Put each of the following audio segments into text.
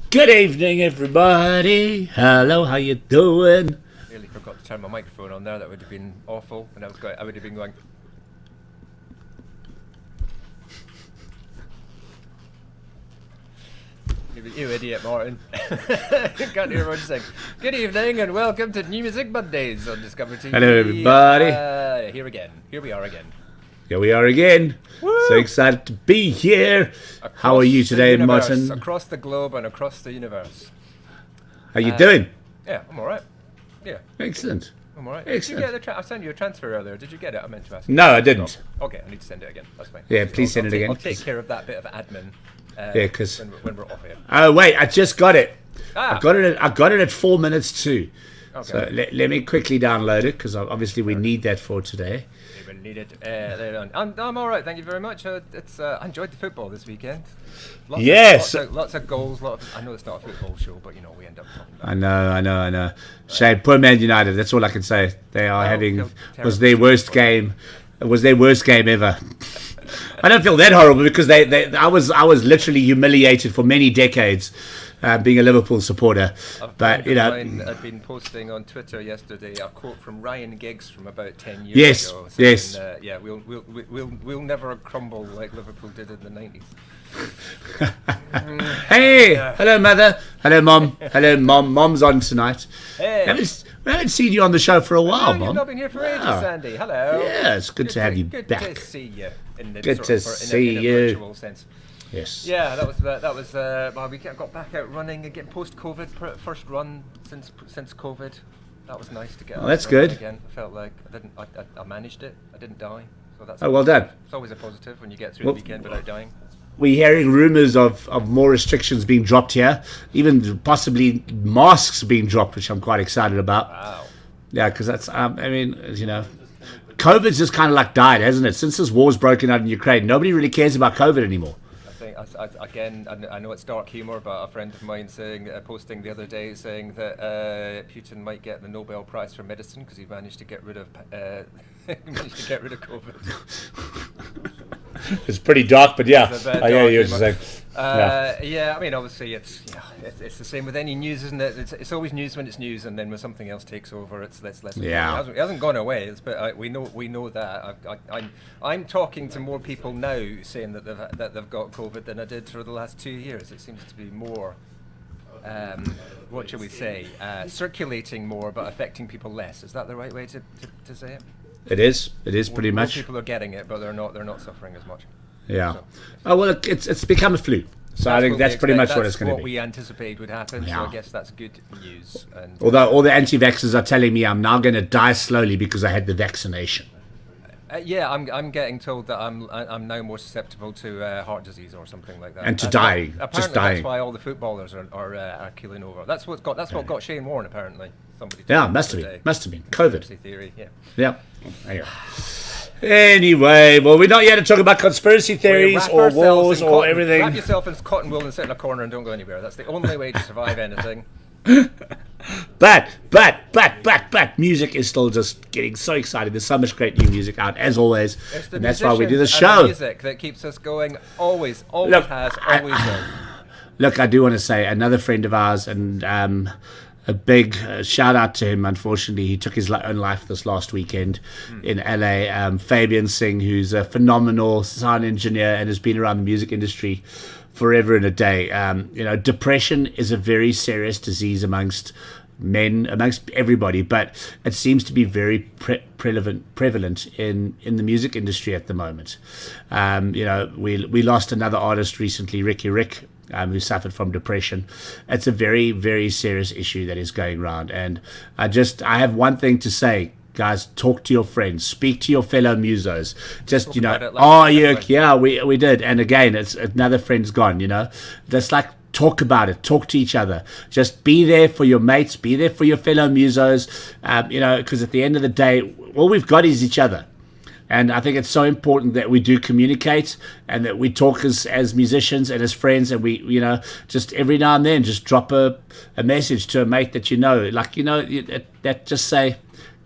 Good evening, everybody. Hello, how you doing? Nearly forgot to turn my microphone on there. That would have been awful, and I would have been going. You idiot, Martin. Can't hear what you're saying. Good evening and welcome to New Music Mondays on DiscovrTV. Hello, everybody. Here we are again. Here we are again. Woo! So excited to be here. How are you today, Martin? Across the globe and across the universe. How you doing? Yeah, I'm alright. Yeah, Excellent. I'm alright. Excellent. Did you get the I sent you a transfer earlier. Did you get it? I meant to ask. No, I didn't. Oh, okay, I need to send it again. That's fine. Yeah, please send it again. I'll take care of that bit of admin. Yeah, because when we're off here. oh wait, I just got it. Ah. I got it at 4 minutes too. Okay. So let me quickly download it because obviously we need that for today. We will need it later on. I'm all right, thank you very much. I enjoyed the football this weekend. Yes. Lots of goals. I know it's not a football show, but we end up talking about. I know. Shame, poor Man United. That's all I can say. They are was their worst game. It was their worst game ever. I don't feel that horrible because I was literally humiliated for many decades, being a Liverpool supporter. But mine had been posting on Twitter yesterday a quote from Ryan Giggs from about 10 years ago. Yes. We'll never crumble like Liverpool did in the 90s. Hey, hello mother, hello mom, hello mom. Mom's on tonight. Hey. We haven't seen you on the show for a while, You've Mom. not been here for ages, Sandy. Hello. Yeah, it's good to have you good back. Good to see you. Good to see in a you. virtual sense. Yes. Yeah, that was. Well, we got back out running again post-COVID. First run since COVID. That was nice to get. Oh, that's out running good. Again, I felt like I managed it. I didn't die. So that's. Oh, well done. It's always a positive when you get through the weekend without dying. We're hearing rumours of more restrictions being dropped here, even possibly masks being dropped, which I'm quite excited about. Wow. Yeah, because that's, COVID's just kind of like died, hasn't it? Since this war's broken out in Ukraine, nobody really cares about COVID anymore. I know it's dark humour, but a friend of mine posting the other day saying that Putin might get the Nobel Prize for medicine because he managed to get rid of COVID. It's pretty dark, but yeah, I hear you saying. I mean, obviously, it's the same with any news, isn't it? It's always news when it's news, and then when something else takes over, it's less. Yeah. It hasn't gone away. But we know that. I'm talking to more people now saying that they've got COVID than I did for the last 2 years. It seems to be more. What shall we say? Circulating more, but affecting people less. Is that the right way to say it? It is pretty much. More people are getting it, but they're not suffering as much. Yeah. So. Oh well, it's become a flu. So I think that's pretty much what it's going to be. What we anticipate would happen. Yeah. So I guess that's good news. And although all the anti-vaxxers are telling me I'm now going to die slowly because I had the vaccination. I'm getting told that I'm now more susceptible to heart disease or something like that. And to dying, apparently just dying. That's why all the footballers are killing over. That's what got Shane Warne apparently. Somebody. Must have been COVID. Theory. Yeah. Yeah. Anyway, well, we're not here to talk about conspiracy theories or wars or everything. Wrap yourself in cotton wool and sit in a corner and don't go anywhere. That's the only way to survive anything. But music is still just getting so excited. There's so much great new music out, as always, and that's why we do the show. The music that keeps us going, always has, always will. Look, I do want to say another friend of ours, and a big shout out to him. Unfortunately, he took his own life this last weekend in LA. Fabian Singh, who's a phenomenal sound engineer and has been around the music industry forever and a day. Depression is a very serious disease amongst men, amongst everybody, but it seems to be very prevalent in the music industry at the moment. We lost another artist recently, Ricky Rick, who suffered from depression. It's a very, very serious issue that is going around. And I have one thing to say. Guys, talk to your friends, speak to your fellow musos. Just, we did. And again, it's another friend's gone, Just like talk about it, talk to each other. Just be there for your mates, be there for your fellow musos, because at the end of the day, all we've got is each other. And I think it's so important that we do communicate and that we talk as musicians and as friends, and we, just every now and then just drop a message to a mate that that just say,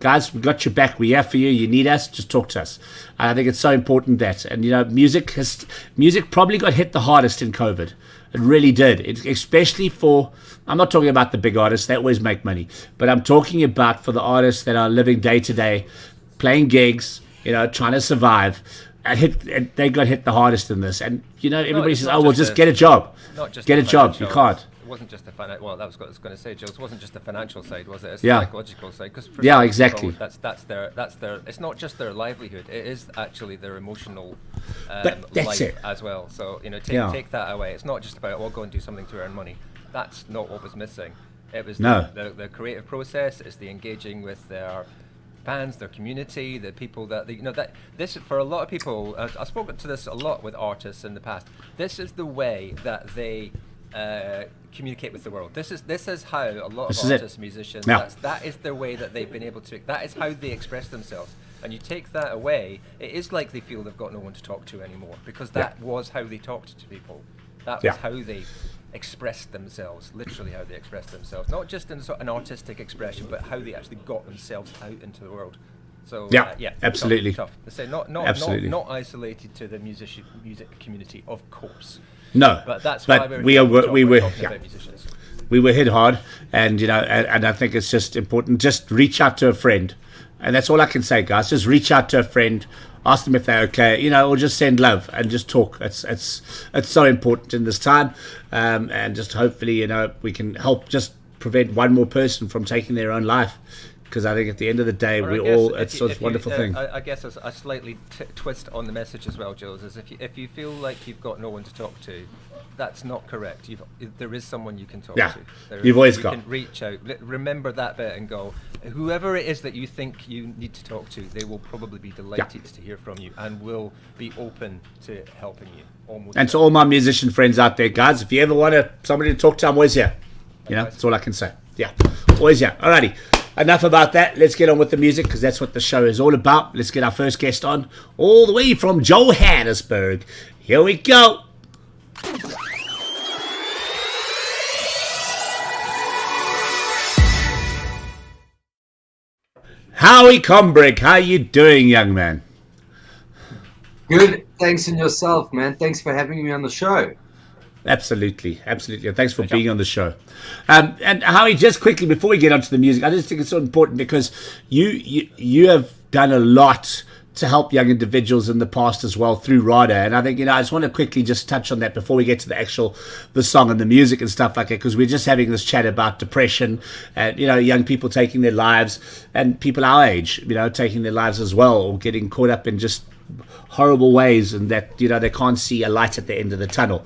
guys, we got your back. We're here for you. You need us, just talk to us. And I think it's so important that, and music probably got hit the hardest in COVID. It really did. Especially for, I'm not talking about the big artists, they always make money, but I'm talking about for the artists that are living day to day, playing gigs, trying to survive. And they got hit the hardest in this. And, everybody says, well, just get a job. Get a job. You can't. It wasn't just the financial. Well, that was what I was going to say, Jules. It wasn't just the financial side, was it? It's the psychological side. Yeah, exactly. That's their. It's not just their livelihood. It is actually their emotional life as well. So take that away. It's not just about go and do something to earn money. That's not what was missing. It was the creative process. It's the engaging with their fans, their community, the people that that this for a lot of people. I've spoken to this a lot with artists in the past. This is the way that they communicate with the world. This is how a lot of artists, musicians. That is the way that they've been able to. That is how they express themselves. And you take that away, it is like they feel they've got no one to talk to anymore, because that was how they talked to people. That was how they expressed themselves, literally how they expressed themselves, not just in an artistic expression, but how they actually got themselves out into the world. So absolutely tough. I say not isolated to the music community, of course. No, but that's why we were talking about musicians. We were hit hard, and and I think it's just important. Just reach out to a friend, and that's all I can say, guys. Just reach out to a friend. Ask them if they're okay, or just send love and just talk. It's so important in this time, and just hopefully, we can help just prevent one more person from taking their own life, because I think at the end of the day, it's a wonderful thing. I guess a slightly twist on the message as well, Jules, is if you feel like you've got no one to talk to, that's not correct. There is someone you can talk to. You've always you got. Can reach out. Remember that bit and go. Whoever it is that you think you need to talk to, they will probably be delighted to hear from you and will be open to helping you. And to all my musician friends out there, guys, if you ever want somebody to talk to, I'm always here. That's all I can say. Yeah, always here. Alrighty. Enough about that. Let's get on with the music, because that's what the show is all about. Let's get our first guest on, all the way from Johannesburg. Here we go. Howie Combink, how you doing, young man? Good. Thanks, and yourself, man. Thanks for having me on the show. Absolutely. Thanks for being on the show. And Howie, just quickly before we get onto the music, I just think it's so important, because you have done a lot to help young individuals in the past as well through RADA. And I think, I just want to quickly just touch on that before we get to the song and the music and stuff like that, because we're just having this chat about depression and, young people taking their lives, and people our age, taking their lives as well, or getting caught up in just horrible ways, and that they can't see a light at the end of the tunnel.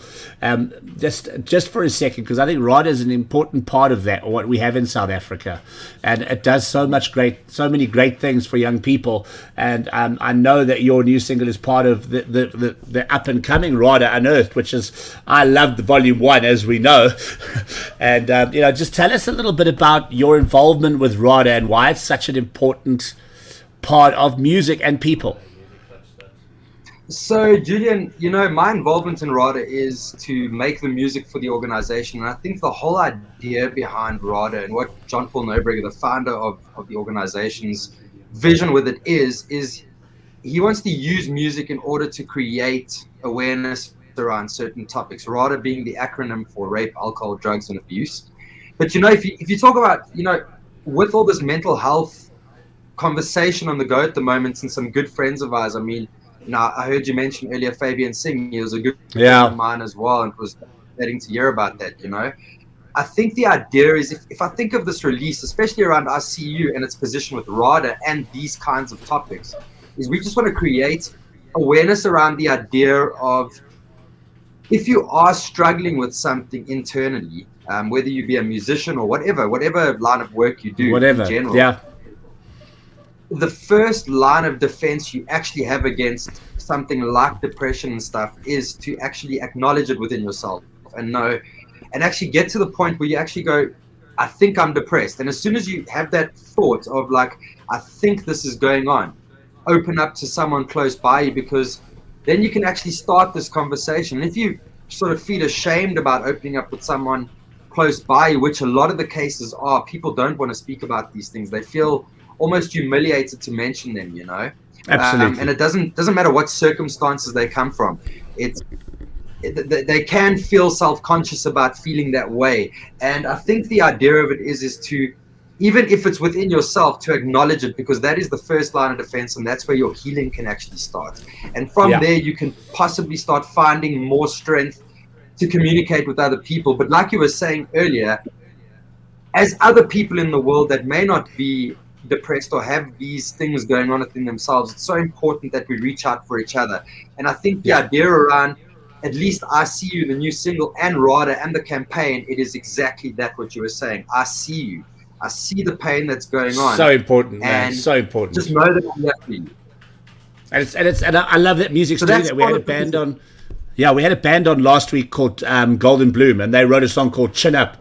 Just for a second, because I think RADA is an important part of that, or what we have in South Africa, and it does so many great things for young people. And I know that your new single is part of the up and coming RADA Unearthed, which is, I love the volume 1, as we know. And just tell us a little bit about your involvement with RADA and why it's such an important part of music and people. So, Julian, my involvement in RADA is to make the music for the organization. And I think the whole idea behind RADA, and what John Paul Nobrega, the founder of the organization's vision with it is he wants to use music in order to create awareness around certain topics, RADA being the acronym for rape, alcohol, drugs, and abuse. But, if you talk about, with all this mental health conversation on the go at the moment, and some good friends of ours, I heard you mention earlier Fabian Singh. He was a good friend of mine as well, and it was fascinating to hear about that, I think the idea is, if I think of this release, especially around ICU and its position with RADA and these kinds of topics, is we just want to create awareness around the idea of, if you are struggling with something internally, whether you be a musician or whatever line of work you do in general, the first line of defense you actually have against something like depression and stuff is to actually acknowledge it within yourself and know, and actually get to the point where you actually go, I think I'm depressed. And as soon as you have that thought of like, I think this is going on, open up to someone close by you, because then you can actually start this conversation. And if you sort of feel ashamed about opening up with someone close by you, which a lot of the cases are, people don't want to speak about these things. They feel almost humiliated to mention them, you know. Absolutely. And it doesn't matter what circumstances they come from. They can feel self-conscious about feeling that way. And I think the idea of it is to, even if it's within yourself, to acknowledge it, because that is the first line of defense, and that's where your healing can actually start. And from there, you can possibly start finding more strength to communicate with other people. But like you were saying earlier, as other people in the world that may not be depressed or have these things going on within themselves, it's so important that we reach out for each other. And I think the idea around, at least I See You, the new single, and RADA and the campaign, it is exactly that what you were saying. I see you. I see the pain that's going on. So important, man. So important. Just know that I'm there for you. And I love that music's doing that. We had a band on. Yeah, we had a band on last week called Golden Bloom, and they wrote a song called Chin Up,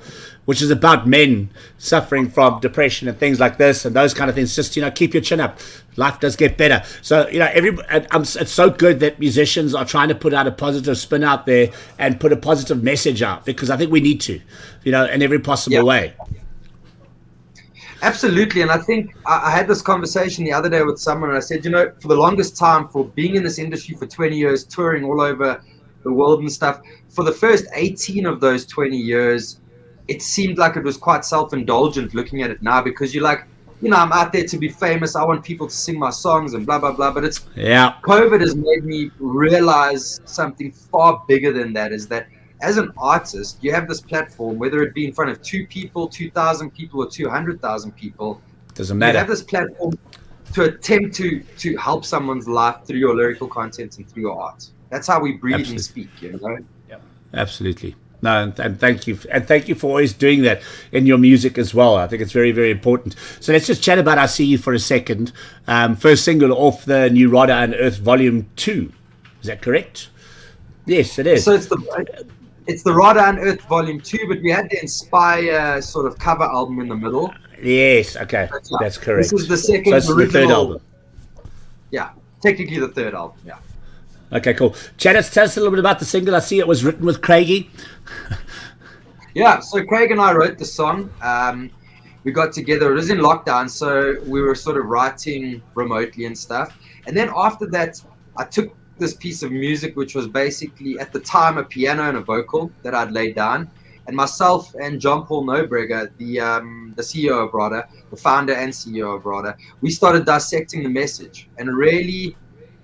which is about men suffering from depression and things like this and those kind of things. Just, keep your chin up. Life does get better. So, it's so good that musicians are trying to put out a positive spin out there and put a positive message out, because I think we need to, in every possible way. Absolutely. And I think I had this conversation the other day with someone, and I said, for the longest time, for being in this industry for 20 years, touring all over the world and stuff, for the first 18 of those 20 years, it seemed like it was quite self-indulgent looking at it now, because you're like, I'm out there to be famous. I want people to sing my songs and blah, blah, blah. But COVID has made me realize something far bigger than that, is that as an artist, you have this platform, whether it be in front of 2 people, 2,000 people, or 200,000 people. Doesn't matter. You have this platform to attempt to help someone's life through your lyrical content and through your art. That's how we breathe and speak, Yeah. Absolutely. No, and thank you. And thank you for always doing that in your music as well. I think it's very, very important. So let's just chat about I See You for a second. First single off the new RADA Unearthed Volume 2. Is that correct? Yes, it is. So it's the RADA Unearthed Volume 2, but we had the Inspire sort of cover album in the middle. Yes, okay. That's correct. This is the second original. The third album. Yeah, technically the third album, yeah. Okay, cool. Tell us a little bit about the single. I see it was written with Craigie. Yeah, so Craig and I wrote the song. We got together. It was in lockdown, so we were sort of writing remotely and stuff. And then after that, I took this piece of music, which was basically, at the time, a piano and a vocal that I'd laid down. And myself and John Paul Nobrega, the CEO of RADA, the founder and CEO of RADA, we started dissecting the message and really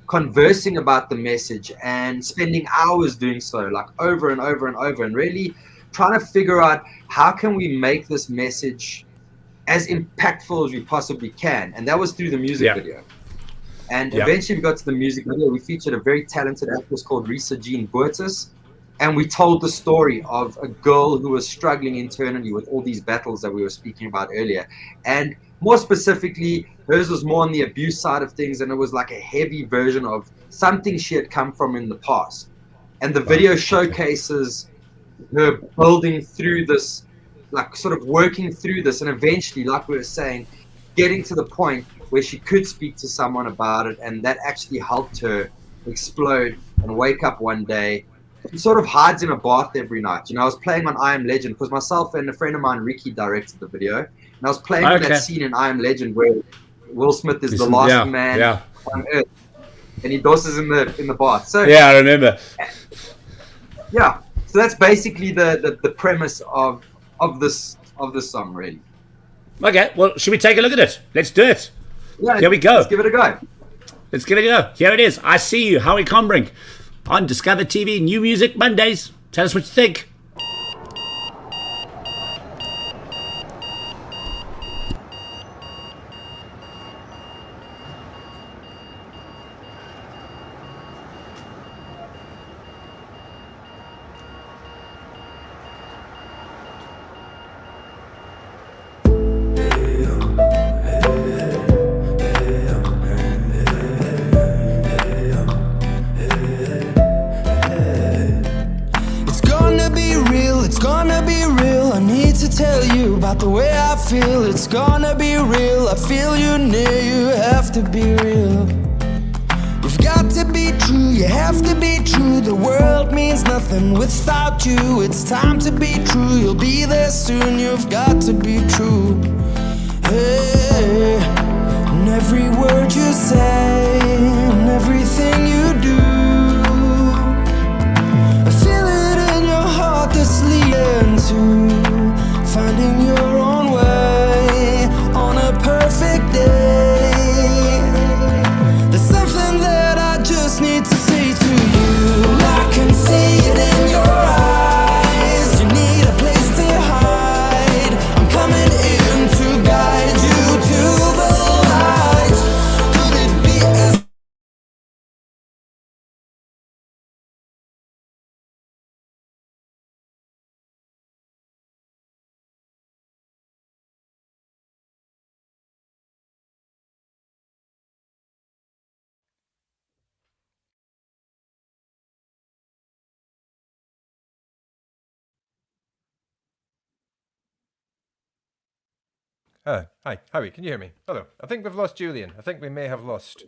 conversing about the message and spending hours doing so, like over and over and over, and really trying to figure out how can we make this message as impactful as we possibly can. And that was through the music video. And eventually we got to the music video. We featured a very talented actress called Risa Jean Burtis, and we told the story of a girl who was struggling internally with all these battles that we were speaking about earlier. And more specifically, hers was more on the abuse side of things, and it was like a heavy version of something she had come from in the past. And the video showcases her building through this, like sort of working through this, and eventually, like we were saying, getting to the point where she could speak to someone about it, and that actually helped her explode and wake up one day. She sort of hides in a bath every night. I was playing on I Am Legend, because myself and a friend of mine, Ricky, directed the video. And I was playing that scene in I Am Legend where Will Smith is the last man on Earth, and he dosses in the bath. So I remember. Yeah, so that's basically the premise of this song, really. Okay, well, should we take a look at it? Let's do it. Yeah, here we go. Let's give it a go. Let's give it a go. Here it is. I See You, Howie Combink, on DiscovrTV, New Music Mondays. Tell us what you think. The way I feel, it's gonna be real. I feel you near, you have to be real. You've got to be true, you have to be true. The world means nothing without you. It's time to be true, you'll be there soon. You've got to be true. Hey, every word you say and everything you do. I feel it in your heart that's leading to finding your own way on a perfect day. There's something that I just need to say to you. I can see it in your eyes. You need a place to hide. I'm coming in to guide you to the light. Could it be as Hi, Howie, can you hear me? Hello. I think we've lost Julian. I think we may have lost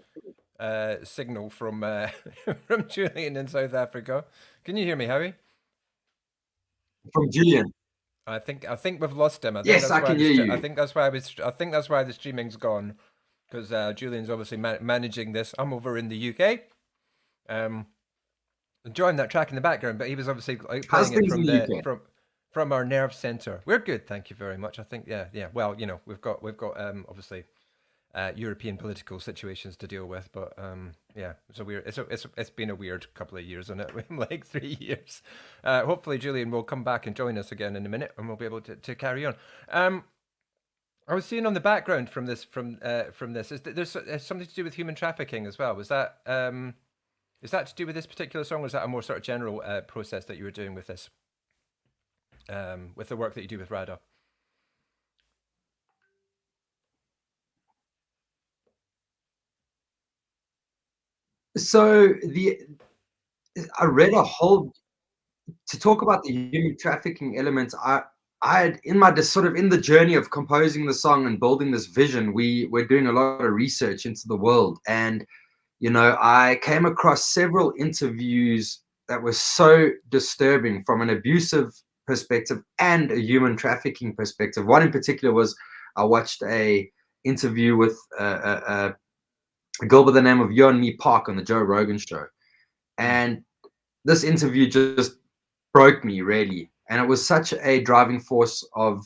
signal from from Julian in South Africa. Can you hear me, Howie? From Julian. I think we've lost him. I think Yes, that's I why can hear you. I think that's why I think that's why the streaming's gone, because Julian's obviously managing this. I'm over in the UK. Enjoying that track in the background, but he was obviously How's playing it things in from the the UK? from our nerve center. We're good, thank you very much. I think yeah. Well, we've got obviously European political situations to deal with, but yeah, it's been a weird couple of years, isn't it? Like 3 years. Hopefully, Julian will come back and join us again in a minute, and we'll be able to carry on. I was seeing on the background from this there's something to do with human trafficking as well. Was that is that to do with this particular song, or is that a more sort of general process that you were doing with this, with the work that you do with RADA? So I read a whole to talk about the human trafficking elements. I had in my sort of in the journey of composing the song and building this vision, we were doing a lot of research into the world, and I came across several interviews that were so disturbing from an abusive perspective and a human trafficking perspective. One in particular was I watched a interview with a girl by the name of You and Me Park on the Joe Rogan show, and this interview just broke me really, and it was such a driving force of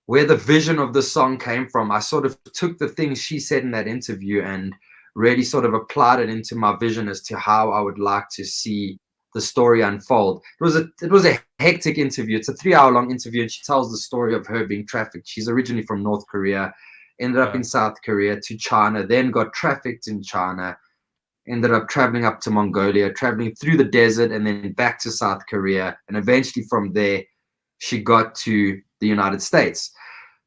where the vision of the song came from. I sort of took the things she said in that interview and really sort of applied it into my vision as to how I would like to see the story unfold. It was a hectic interview. It's a 3-hour long interview, and she tells the story of her being trafficked. She's originally from North Korea, ended up in South Korea to China, then got trafficked in China, ended up traveling up to Mongolia, traveling through the desert, and then back to South Korea. And eventually from there, she got to the United States.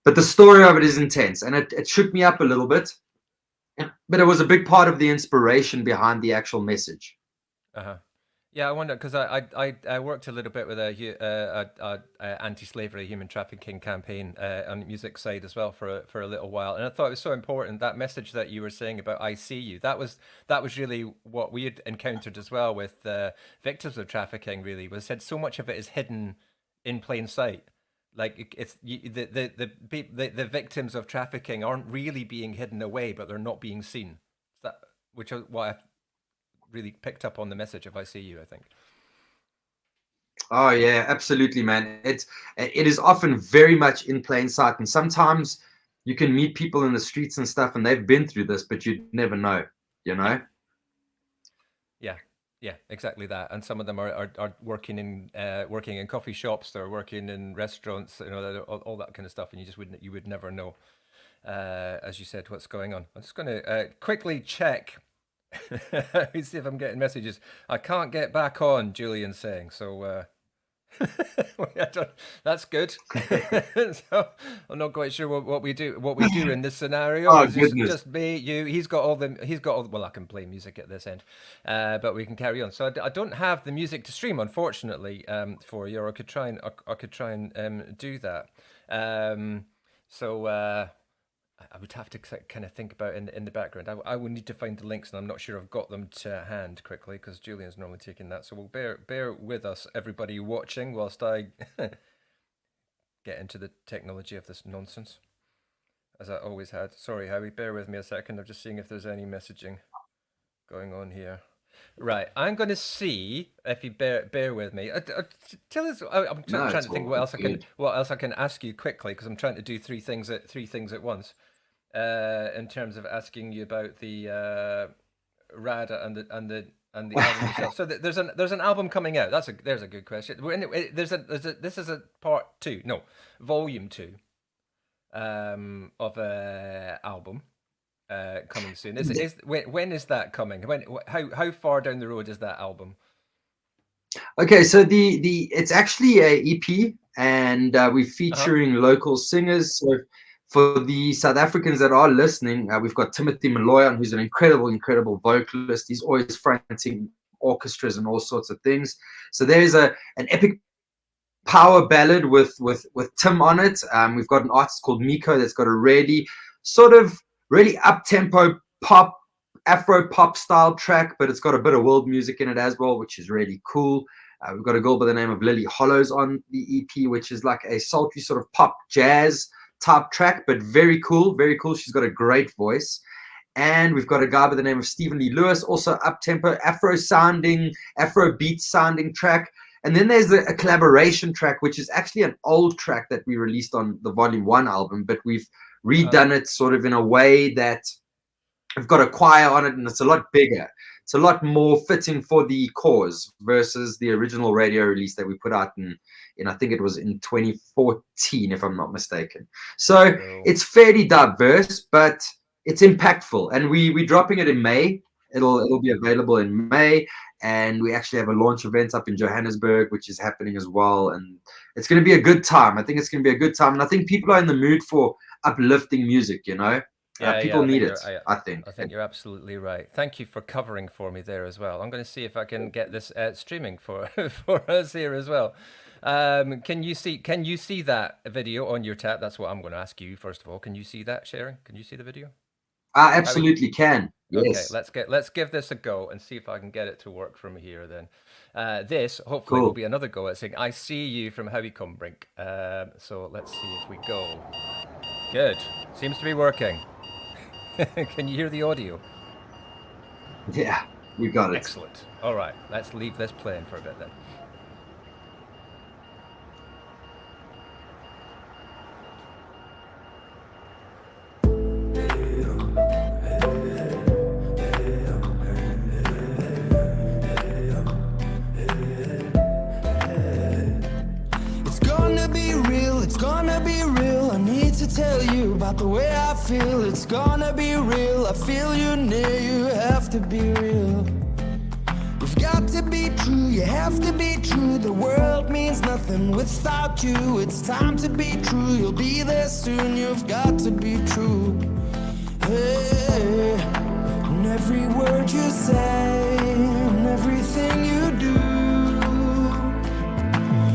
But the story of it is intense, and it shook me up a little bit. But it was a big part of the inspiration behind the actual message. Uh-huh. Yeah, I wonder, because I worked a little bit with a anti-slavery human trafficking campaign on the music side as well for a little while, and I thought it was so important, that message that you were saying about "I see you." That was really what we had encountered as well with victims of trafficking. Really, was said so much of it is hidden in plain sight. Like it's the victims of trafficking aren't really being hidden away, but they're not being seen. That which is what I really picked up on the message of "I see you," I think. Oh yeah, absolutely, man. It is often very much in plain sight, and sometimes you can meet people in the streets and stuff, and they've been through this, but you'd never know. Yeah, exactly that. And some of them are working in coffee shops, they're working in restaurants, all that kind of stuff, and you would never know. As you said, what's going on. I'm just going to quickly check. Let me see if I'm getting messages. I can't get back on, Julian's saying. So that's good. So I'm not quite sure what we do in this scenario. Oh, It's just me, you. He's got all. Well, I can play music at this end, but we can carry on. So I don't have the music to stream, unfortunately, for you. Or I could try and do that. So I would have to kind of think about in the background. I will need to find the links, and I'm not sure I've got them to hand quickly because Julian's normally taking that. So we'll bear with us, everybody watching, whilst I get into the technology of this nonsense. as I always had. Sorry, Howie, bear with me a second. I'm just seeing if there's any messaging going on here. Right, I'm going to see if you bear with me. Tell us. I'm trying to think what else I can ask you quickly, because I'm trying to do three things at once. In terms of asking you about the Rada and the album itself. So there's an album coming out. There's a good question. This is a part 2, no, volume 2, of a album. Coming soon. When is that coming? How far down the road is that album? Okay, so it's actually a EP, and we're featuring local singers. So for the South Africans that are listening, we've got Timothy Maloyan, who's an incredible vocalist. He's always fronting orchestras and all sorts of things. So there's an epic power ballad with Tim on it. We've got an artist called Miko that's got a really up-tempo pop, Afro pop style track, but it's got a bit of world music in it as well, which is really cool. We've got a girl by the name of Lily Hollows on the EP, which is like a sultry sort of pop jazz type track, but very cool. She's got a great voice. And we've got a guy by the name of Stephen Lee Lewis, also up-tempo, Afro beat sounding track. And then there's a collaboration track, which is actually an old track that we released on the Volume 1 album, but we've redone it sort of in a way that we've got a choir on it, and it's a lot bigger. It's a lot more fitting for the cause versus the original radio release that we put out in I think it was in 2014, if I'm not mistaken. So it's fairly diverse, but it's impactful. And we're dropping it in May. It'll be available in May. And we actually have a launch event up in Johannesburg, which is happening as well. And it's going to be a good time. I think it's going to be a good time. And I think people are in the mood for uplifting music, you know? People need it, I think. I think you're absolutely right. Thank you for covering for me there as well. I'm going to see if I can get this streaming for us here as well. Can you see that video on your tab? That's what I'm going to ask you first of all. Can you see that, Sharon? Can you see the video? I absolutely can. Yes. Okay, let's give this a go and see if I can get it to work from here then. This hopefully will be another go at saying I see you from Howie Combink. So let's see if we go. Good. Seems to be working. Can you hear the audio? Yeah, we got it. Excellent. All right, let's leave this playing for a bit then. Tell you about the way I feel. It's gonna be real. I feel you near. You have to be real. You've got to be true. You have to be true. The world means nothing without you. It's time to be true. You'll be there soon. You've got to be true. Hey, and every word you say and everything you do,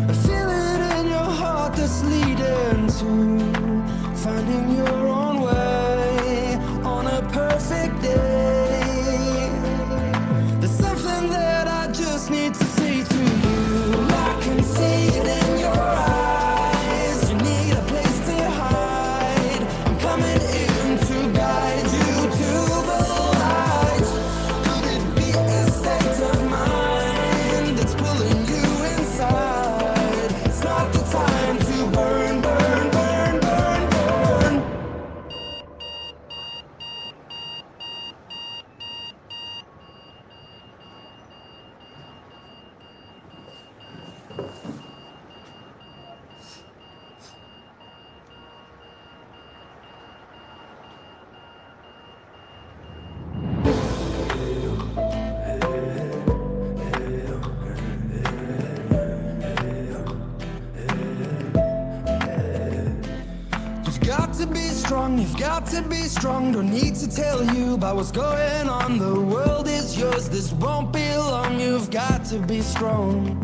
I feel it in your heart that's leading to finding your own way on a perfect day. There's something that I just need to say to you. I can see it in your eyes. You need a place to hide. I'm coming in to guide you to the light. Could it be a state of mind that's pulling you inside? It's not the time to burn, burn, burn. You've got to be strong, don't need to tell you about what's going on. The world is yours, this won't be long. You've got to be strong.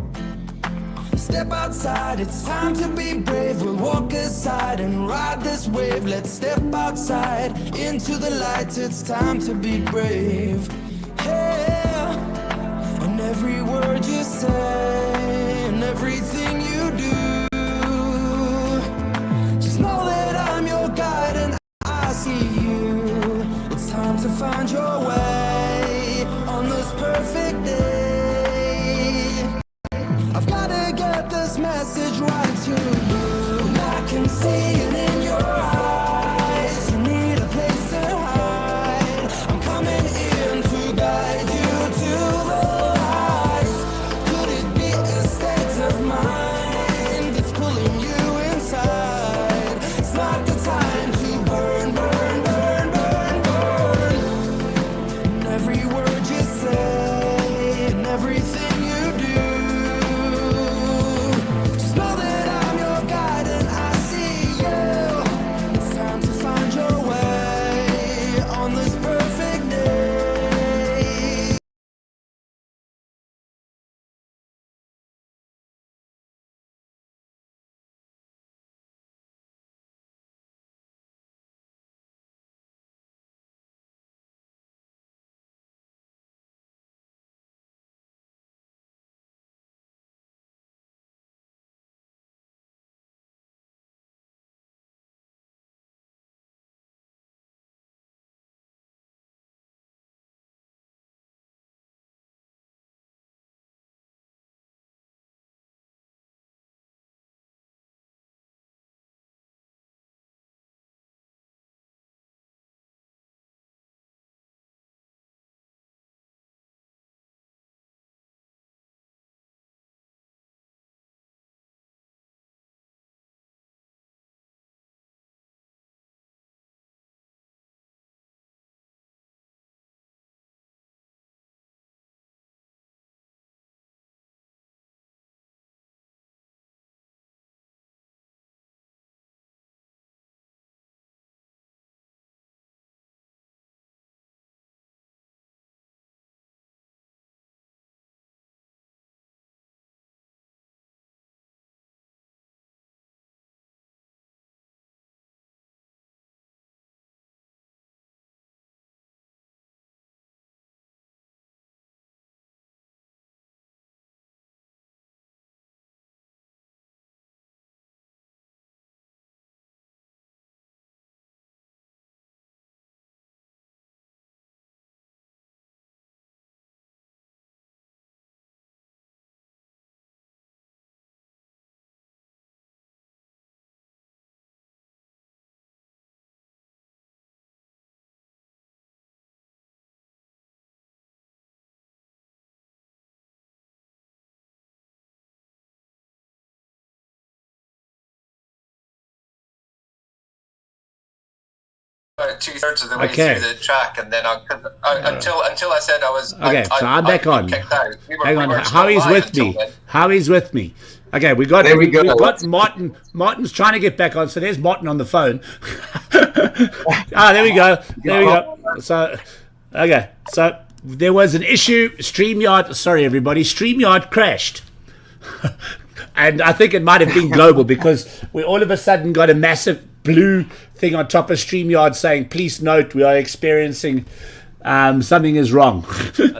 Step outside, it's time to be brave. We'll walk aside and ride this wave. Let's step outside into the light. It's time to be brave. Hey, and every word you say and everything you do, just know that I'm your guide and message right to you. And I can see it in your eyes. You need a place to hide. I'm coming in to guide you to the light. Could it be a state of mind that's pulling you inside? It's not the time to burn, burn, burn, burn, burn. And every word you say and everything you do, just know that I'm your guide and I see you. It's time to find your way on this perfect day. About 2/3 of the way Okay. through the track, and then until I said I was. Okay, so I'm back on. Kicked out. Hang on, we were still Howie's live with until me. then. Howie's with me. Okay, we got There we go. we've got Martin. Martin's trying to get back on, so there's Martin on the phone. There we go. There we go. So, okay, so there was an issue. StreamYard, sorry everybody, StreamYard crashed. And I think it might have been global because we all of a sudden got a massive blue thing on top of StreamYard saying, please note we are experiencing something is wrong,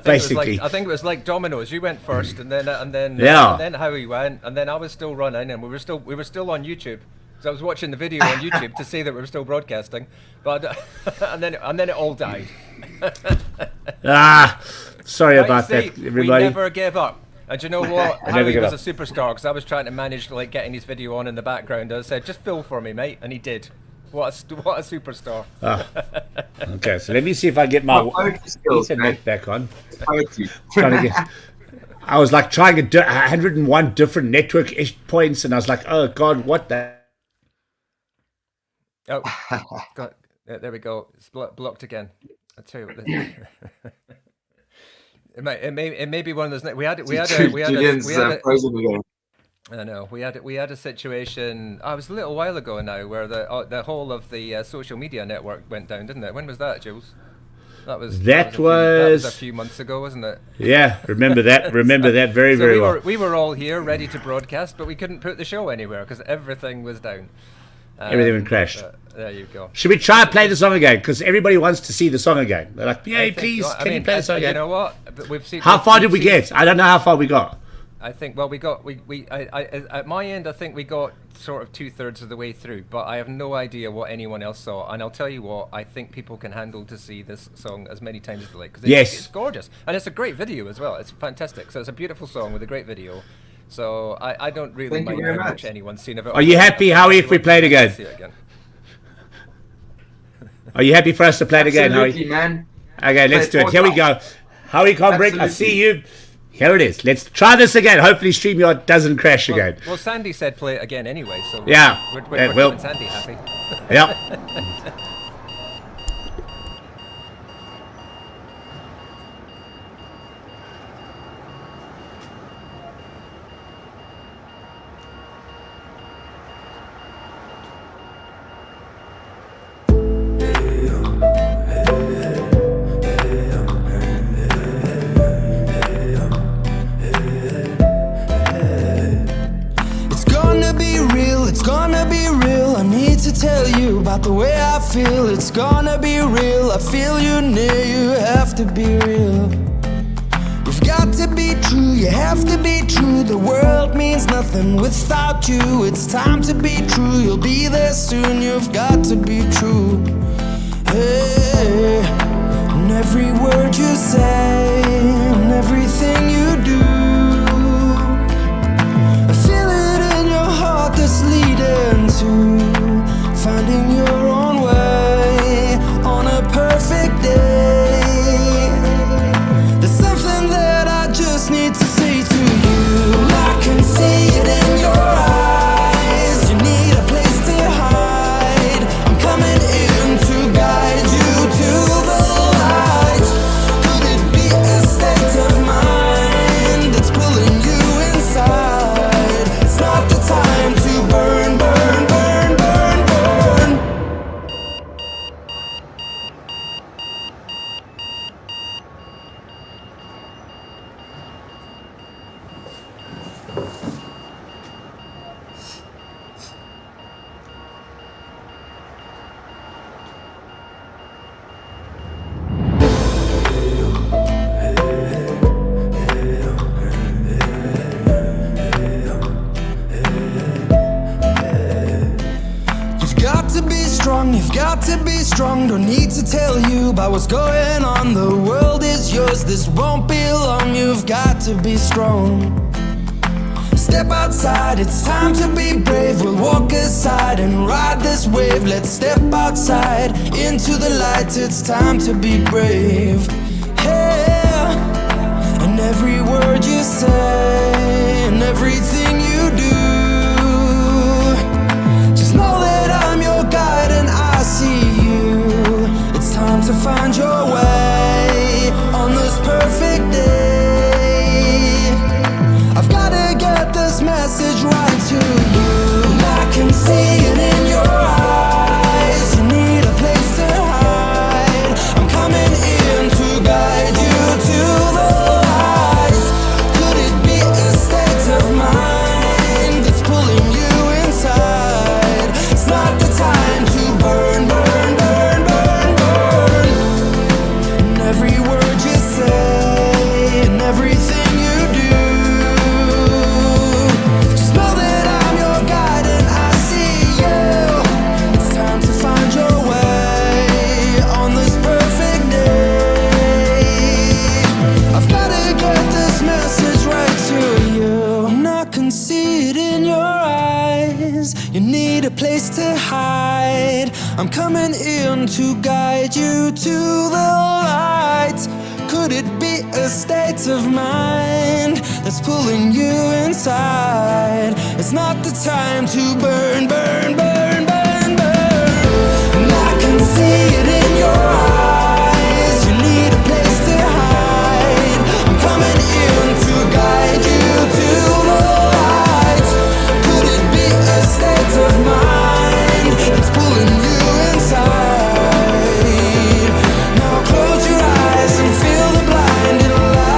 basically. I think it was like dominoes. You went first, and then Yeah. and then Howie went, and then I was still running, and we were still on YouTube. So I was watching the video on YouTube to see that we were still broadcasting, but and then it all died. Sorry Right, about see, that, everybody. We never gave up. And you know what? never Howie give was up. a superstar because I was trying to manage like getting his video on in the background. I said, just fill for me, mate, and he did. What a superstar. Okay, so let me see if I get my Focus skills, man. internet back on. Poetry. Trying to get, I was like trying 101 different network points, and I was like, oh God, what the? Oh, God, there we go. It's blocked again. I tell you what. It may be one of those. We had Julian's frozen again. I know we had a situation. It was a little while ago now where the whole of the social media network went down, didn't it? When was that, Jules? That was a few months ago, wasn't it? Yeah, remember that. Remember that very, So very well. we were all here ready to broadcast, but we couldn't put the show anywhere because everything was down. Everything crashed. There you go. Should we try and play the song again? Because everybody wants to see the song again. They're like, "Yay, I think- please, I can you mean, play the song You again?" know what? But we've seen. How far we've did we seen- get? I don't know how far we got. I think. Well, I at my end, I think we got sort of 2/3 of the way through, but I have no idea what anyone else saw. And I'll tell you what, I think people can handle to see this song as many times as they like because Yes. it's gorgeous and it's a great video as well. It's fantastic. So it's a beautiful song with a great video. So I don't really Thank you mind very how much. much anyone's seen of it. Are you happy, Howie, if we play it again? See it again. Are you happy for us to play it again, Howie? Absolutely, man. Okay, let's do it. Here we go. Howie Combink, I Absolutely. see you. Here it is. Let's try this again. Hopefully StreamYard doesn't crash again. Well, Sandy said play it again anyway, so Yeah, we're it will. keeping Sandy happy. Yep. It's gonna be real, it's gonna be real. I need to tell you about the way I feel. It's gonna be real, I feel you near, you have to be real. We've got to be true, you have to be true. The world means nothing without you. It's time to be true, you'll be there soon. You've got to be true. Hey, and every word you say, and everything you do, I feel it in your heart that's leading to finding your own way on a perfect day. There's something that I just need to say to you. I can see it in your eyes. You need a place to hide. I'm coming in to guide you to the light. Could it be a state of mind that's pulling you inside? It's not the time to burn, burn, burn, burn, burn. You've got to be strong, don't need to tell you about what's going on. The world is yours, this won't be long. You've got to be strong. Step outside, it's time to be brave. We'll walk aside and ride this wave. Let's step outside into the light. It's time to be brave. Hey, and every word you say and everything you do, just know that I'm your guide and I see you. It's time to find your way on this perfect day. I've gotta get this message right to you. I can see it in your eyes. You need a place to hide. I'm coming in to guide you to the light. Could it be a state of mind that's pulling you inside? It's not the time to burn, burn, burn, burn, burn. And every word you say and everything you do, just know that I'm your guide and I see you. It's time to find your way on this perfect day. I've gotta get this message right to you. And I can see it in your eyes. You need a place to hide. I'm coming in to guide you to the light. Could it be a state of mind that's pulling you inside? It's not the time to burn, burn, burn, burn, burn. And I can see it in your eyes. You need a place to hide. I'm coming in to guide you to the light. Could it be a state of mind that's pulling you inside? Now close your eyes and feel the blinding light.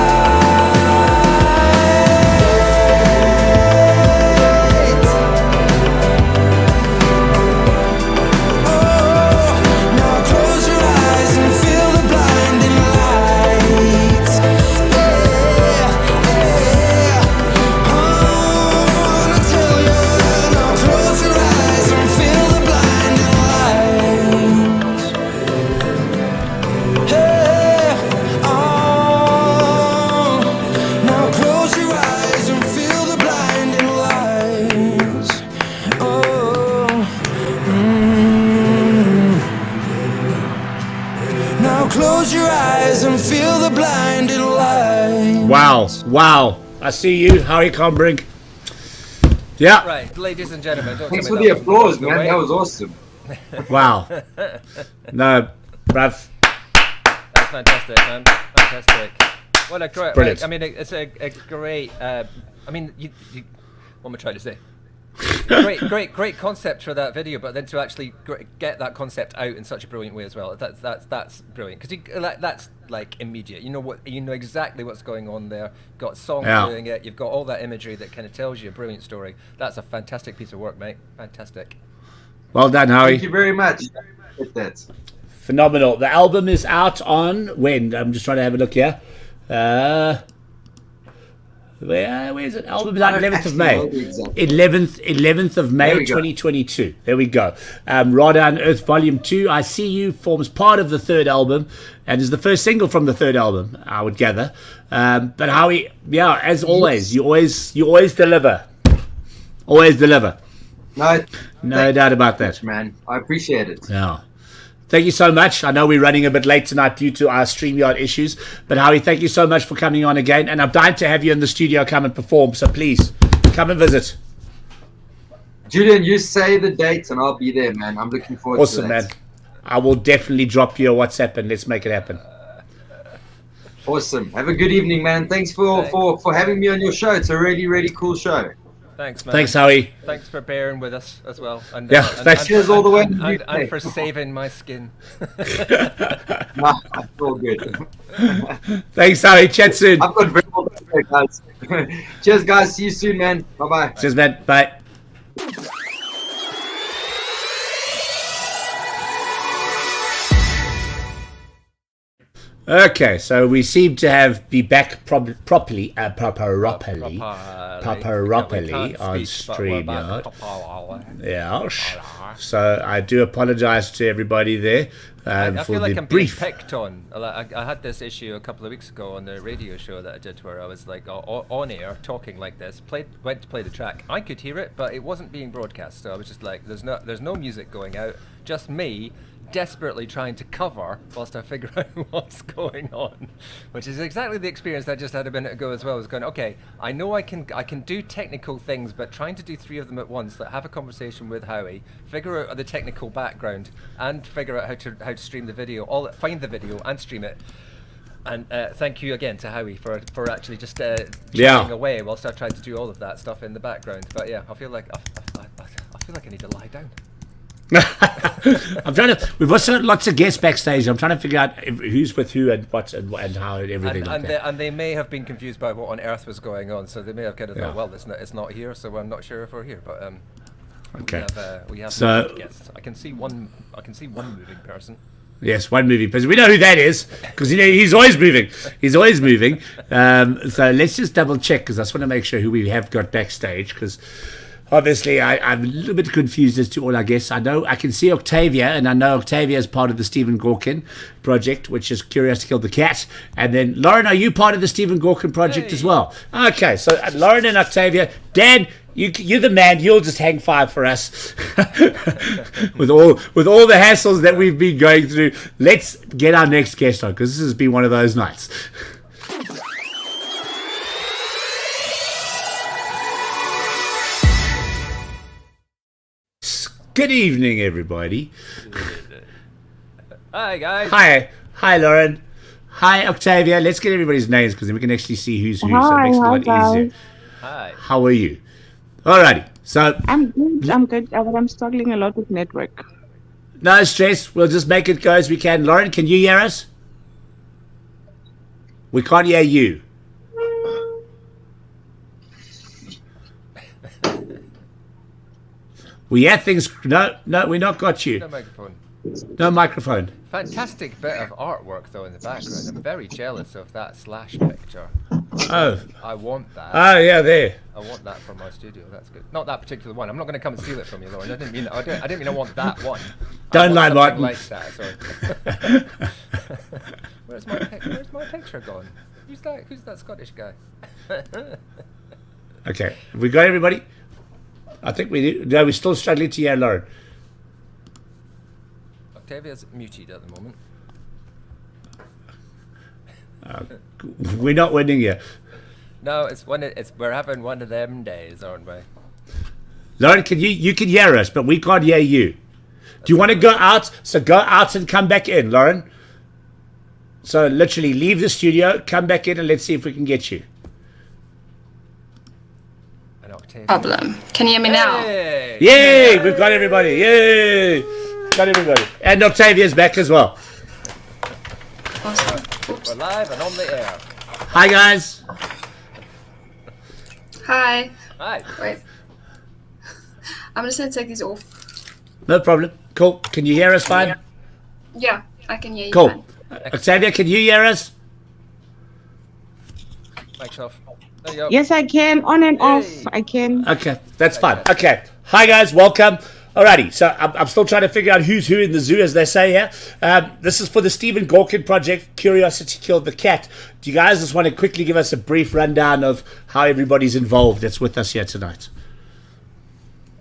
Wow. Wow. I see you, Howie Combink. Yeah. Right, ladies and gentlemen. Don't Thanks tell for me the that applause, was the man. way. That was awesome. Wow. No, bruv. That's fantastic, man. Fantastic. What a great. Brilliant. Like, I mean, it's a great. I mean, what am I trying to say? Great concept for that video, but then to actually get that concept out in such a brilliant way as well. That's brilliant because that's like immediate. You know exactly what's going on there. Got songs doing it. You've got all that imagery that kind of tells you a brilliant story. That's a fantastic piece of work, mate. Fantastic. Well done, Howie. Thank you very much. That's Phenomenal. The album is out on when? I'm just trying to have a look here. Where is it? Album is out 11th of May. 11th of May 2022. There we go. Rada and Earth Volume 2, I See You, forms part of the third album and is the first single from the third album, I would gather. But Howie, yeah, as always, you always deliver. Always deliver. No doubt about that. Man, I appreciate it. Yeah. Thank you so much. I know we're running a bit late tonight due to our StreamYard issues. But Howie, thank you so much for coming on again. And I'm dying to have you in the studio come and perform. So please, come and visit. Julian, you say the dates and I'll be there, man. I'm looking forward to that. Awesome, man. I will definitely drop you a WhatsApp and let's make it happen. Awesome. Have a good evening, man. Thanks for having me on your show. It's a really, really cool show. Thanks, man. Thanks, Howie. Thanks for bearing with us as well. And, thanks. Cheers all the way. And for saving my skin. Nah, it's all good. Thanks, Howie. Chat soon. I've got very well done, guys. Cheers, guys. See you soon, man. Bye-bye. Cheers, man. Bye. Okay, so we seem to be back properly on StreamYard. Yeah. So I do apologise to everybody there I for feel like the I'm brief. being picked on. I had this issue a couple of weeks ago on the radio show that I did where I was like on air talking like this, went to play the track. I could hear it, but it wasn't being broadcast. So I was just like, there's no music going out, just me desperately trying to cover whilst I figure out what's going on, which is exactly the experience I just had a minute ago as well. I was going, okay, I know I can do technical things, but trying to do three of them at once, like have a conversation with Howie, figure out the technical background, and figure out how to stream the video, find the video and stream it. And thank you again to Howie for actually just chatting away whilst I tried to do all of that stuff in the background. But yeah, I feel like I need to lie down. I'm trying to. We've also got lots of guests backstage. I'm trying to figure out who's with who and what and how and everything like that. And they may have been confused by what on earth was going on, so they may have kind of thought, well, it's not here, so I'm not sure if we're here. But okay, we have so guests. I can see one moving person. Yes, one moving person. We know who that is because he's always moving. He's always moving. So let's just double check because I just want to make sure who we have got backstage because. Obviously, I'm a little bit confused as to all our guests. I know I can see Octavia, and I know Octavia is part of the Stephen Gawking project, which is Curious to Kill the Cat. And then, Lauren, are you part of the Stephen Gawking project as well? Okay, so Lauren and Octavia. Dan, you're the man. You'll just hang fire for us with all the hassles that we've been going through. Let's get our next guest on because this has been one of those nights. Good evening, everybody. Hi, guys. Hi, Lauren. Hi, Octavia. Let's get everybody's names because then we can actually see who's who. So it makes it a lot easier. Hi. How are you? Alrighty. So I'm good. But I'm struggling a lot with network. No stress. We'll just make it go as we can. Lauren, can you hear us? We can't hear you. We had things. No, we not got you. No microphone. No microphone. Fantastic bit of artwork though in the background. I'm very jealous of that Slash picture. Oh. I want that. Oh yeah, there. I want that from my studio. That's good. Not that particular one. I'm not going to come and steal it from you, Lauren. I didn't mean I want that one. Don't lie, Martin. Like that. Sorry. Where's my picture gone? Who's that Scottish guy? Okay, have we got everybody? I think we do. No, we're still struggling to hear Lauren. Octavia's muted at the moment. We're not winning here. No, we're having one of them days, aren't we? Lauren, you can hear us, but we can't hear you. Do you want to go out? So go out and come back in, Lauren. So literally leave the studio, come back in, and let's see if we can get you. Problem. Can you hear me now? Yay! We've got everybody. Yay! Got everybody. And Octavia's back as well. Awesome. Oops. We're live and on the air. Hi, guys. Hi. Hi. Wait. I'm just going to take these off. No problem. Cool. Can you hear us fine? Yeah, I can hear you Cool. fine. Octavia, can you hear us? Mic's off. There you go. Yes, I can. On and off. I can. Okay, that's fine. Okay. Hi, guys. Welcome. Alrighty, so I'm still trying to figure out who's who in the zoo, as they say here. This is for the Stephen Gawking project, Curiosity Killed the Cat. Do you guys just want to quickly give us a brief rundown of how everybody's involved that's with us here tonight?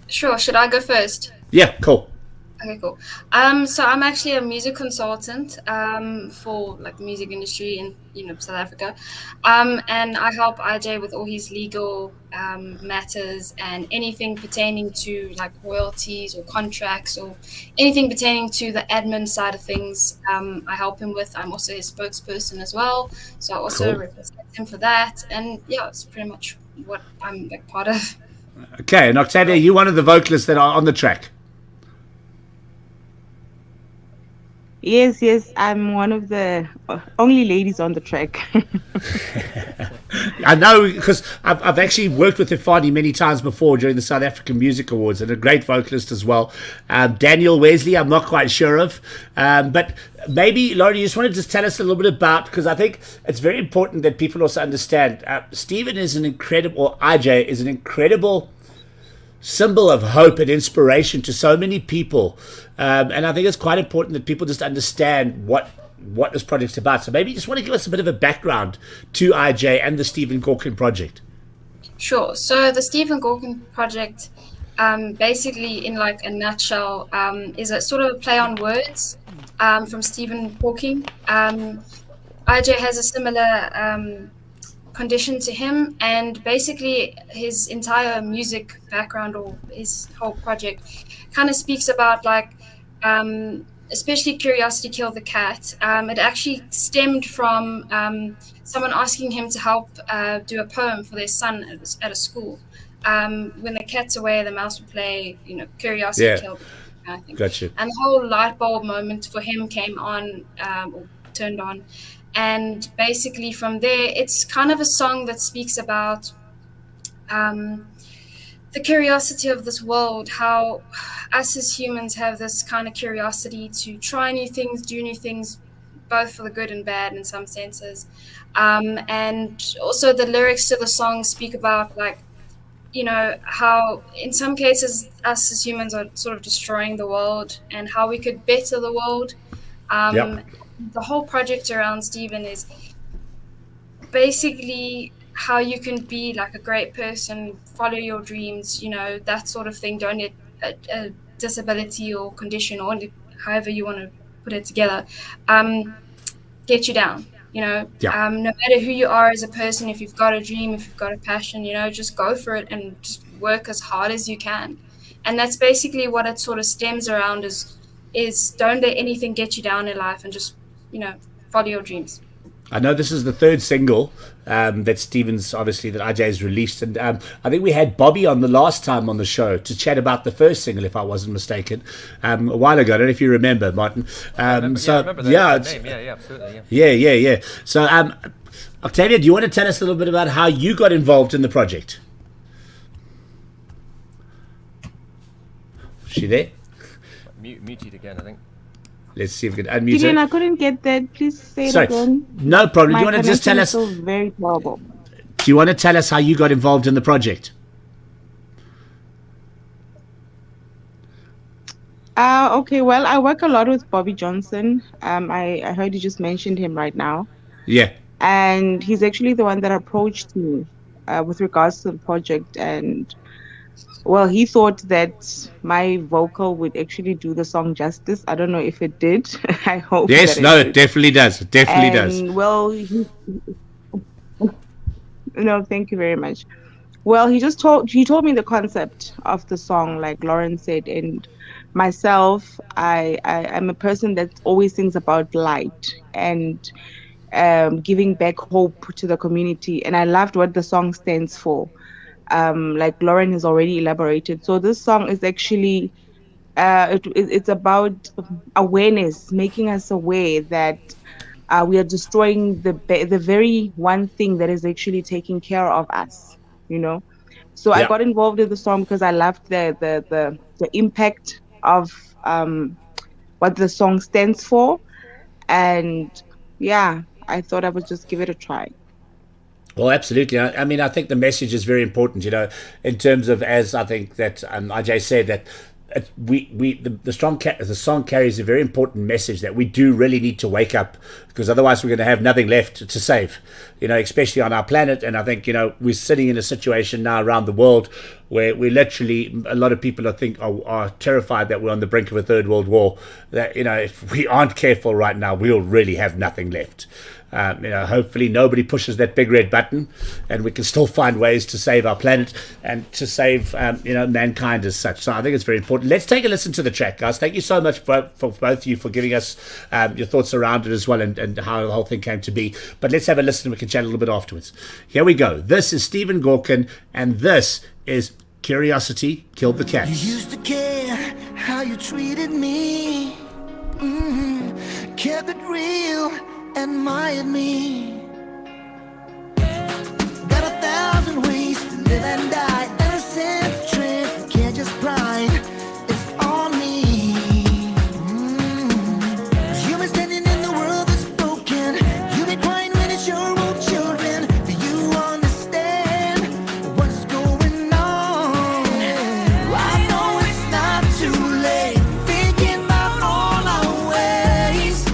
Sure. Should I go first? Yeah, cool. Okay, cool. So I'm actually a music consultant for like the music industry in South Africa, and I help IJ with all his legal matters and anything pertaining to like royalties or contracts or anything pertaining to the admin side of things. I help him with. I'm also his spokesperson as well, so I also represent him for that. And yeah, it's pretty much what I'm like part of. Okay, and Octavia, you're one of the vocalists that are on the track. Yes, I'm one of the only ladies on the track. I know, because I've actually worked with Ifani many times before during the South African Music Awards, and a great vocalist as well. Daniel Wesley, I'm not quite sure of. But maybe, Laurie, you just want to just tell us a little bit about, because I think it's very important that people also understand, Stephen is an incredible, or IJ is an incredible symbol of hope and inspiration to so many people. And I think it's quite important that people just understand what this project's about. So maybe you just want to give us a bit of a background to IJ and the Stephen Gawking project. Sure. So the Stephen Gawking project, basically in like a nutshell, is a sort of a play on words from Stephen Gawking. IJ has a similar condition to him, and basically his entire music background or his whole project kind of speaks about like especially Curiosity Killed the Cat. It actually stemmed from someone asking him to help do a poem for their son at a school. When the cat's away, the mouse will play, Curiosity Killed the Cat, I think. Gotcha. And the whole light bulb moment for him came on or turned on. And basically from there, it's kind of a song that speaks about the curiosity of this world, how us as humans have this kind of curiosity to try new things, do new things, both for the good and bad in some senses. And also the lyrics to the song speak about like, how in some cases us as humans are sort of destroying the world and how we could better the world. The whole project around Stephen is basically how you can be like a great person, follow your dreams, that sort of thing. Don't let a disability or condition or however you want to put it together get you down. No matter who you are as a person, if you've got a dream, if you've got a passion, just go for it and just work as hard as you can. And that's basically what it sort of stems around is don't let anything get you down in life and just follow your dreams. I know this is the third single that Stephen's, obviously, that IJ has released. And I think we had Bobby on the last time on the show to chat about the first single, if I wasn't mistaken, a while ago. I don't know if you remember, Martin. I remember the name. Yeah, absolutely. Yeah. So, Octavia, do you want to tell us a little bit about how you got involved in the project? Is she there? Muted again, I think. Let's see if we can unmute Gideon, her. I couldn't get that. Please say it Sorry. again. No problem. My Do you want to just tell us? connection is so very terrible. Do you want to tell us how you got involved in the project? Okay, well, I work a lot with Bobby Johnson. I heard you just mentioned him right now. Yeah. And he's actually the one that approached me with regards to the project. And Well, he thought that my vocal would actually do the song justice. I don't know if it did. I hope Yes, that it no, it did. definitely does. It definitely does. And well, no, thank you very much. Well, he told me the concept of the song, like Lauren said, and myself, I'm a person that always thinks about light and giving back hope to the community, and I loved what the song stands for. Like Lauren has already elaborated. So this song is actually it's about awareness, making us aware that we are destroying the very one thing that is actually taking care of us. You know. So I Yeah. got involved in the song because I loved the impact of what the song stands for, and yeah, I thought I would just give it a try. Well, absolutely. I mean, I think the message is very important, in terms of, as I think that IJ said, that the song carries a very important message that we do really need to wake up, because otherwise we're going to have nothing left to save, especially on our planet. And I think, we're sitting in a situation now around the world where we literally, a lot of people are terrified that we're on the brink of a third world war, that, if we aren't careful right now, we'll really have nothing left. Hopefully nobody pushes that big red button, and we can still find ways to save our planet and to save, mankind as such. So I think it's very important. Let's take a listen to the track, guys. Thank you so much for both of you for giving us your thoughts around it as well, and how the whole thing came to be. But let's have a listen, and we can chat a little bit afterwards. Here we go. This is Stephen Gawking, and this is Curiosity Killed the Cat. You used to care how you treated me, kept it real, admired me. Got 1,000 ways to live and die, and a sense of strength, can't just pride. It's on me. You've been standing in the world that's broken. You've been crying when it's your own children. Do you understand what's going on? I know it's not too late. Thinking about all our ways.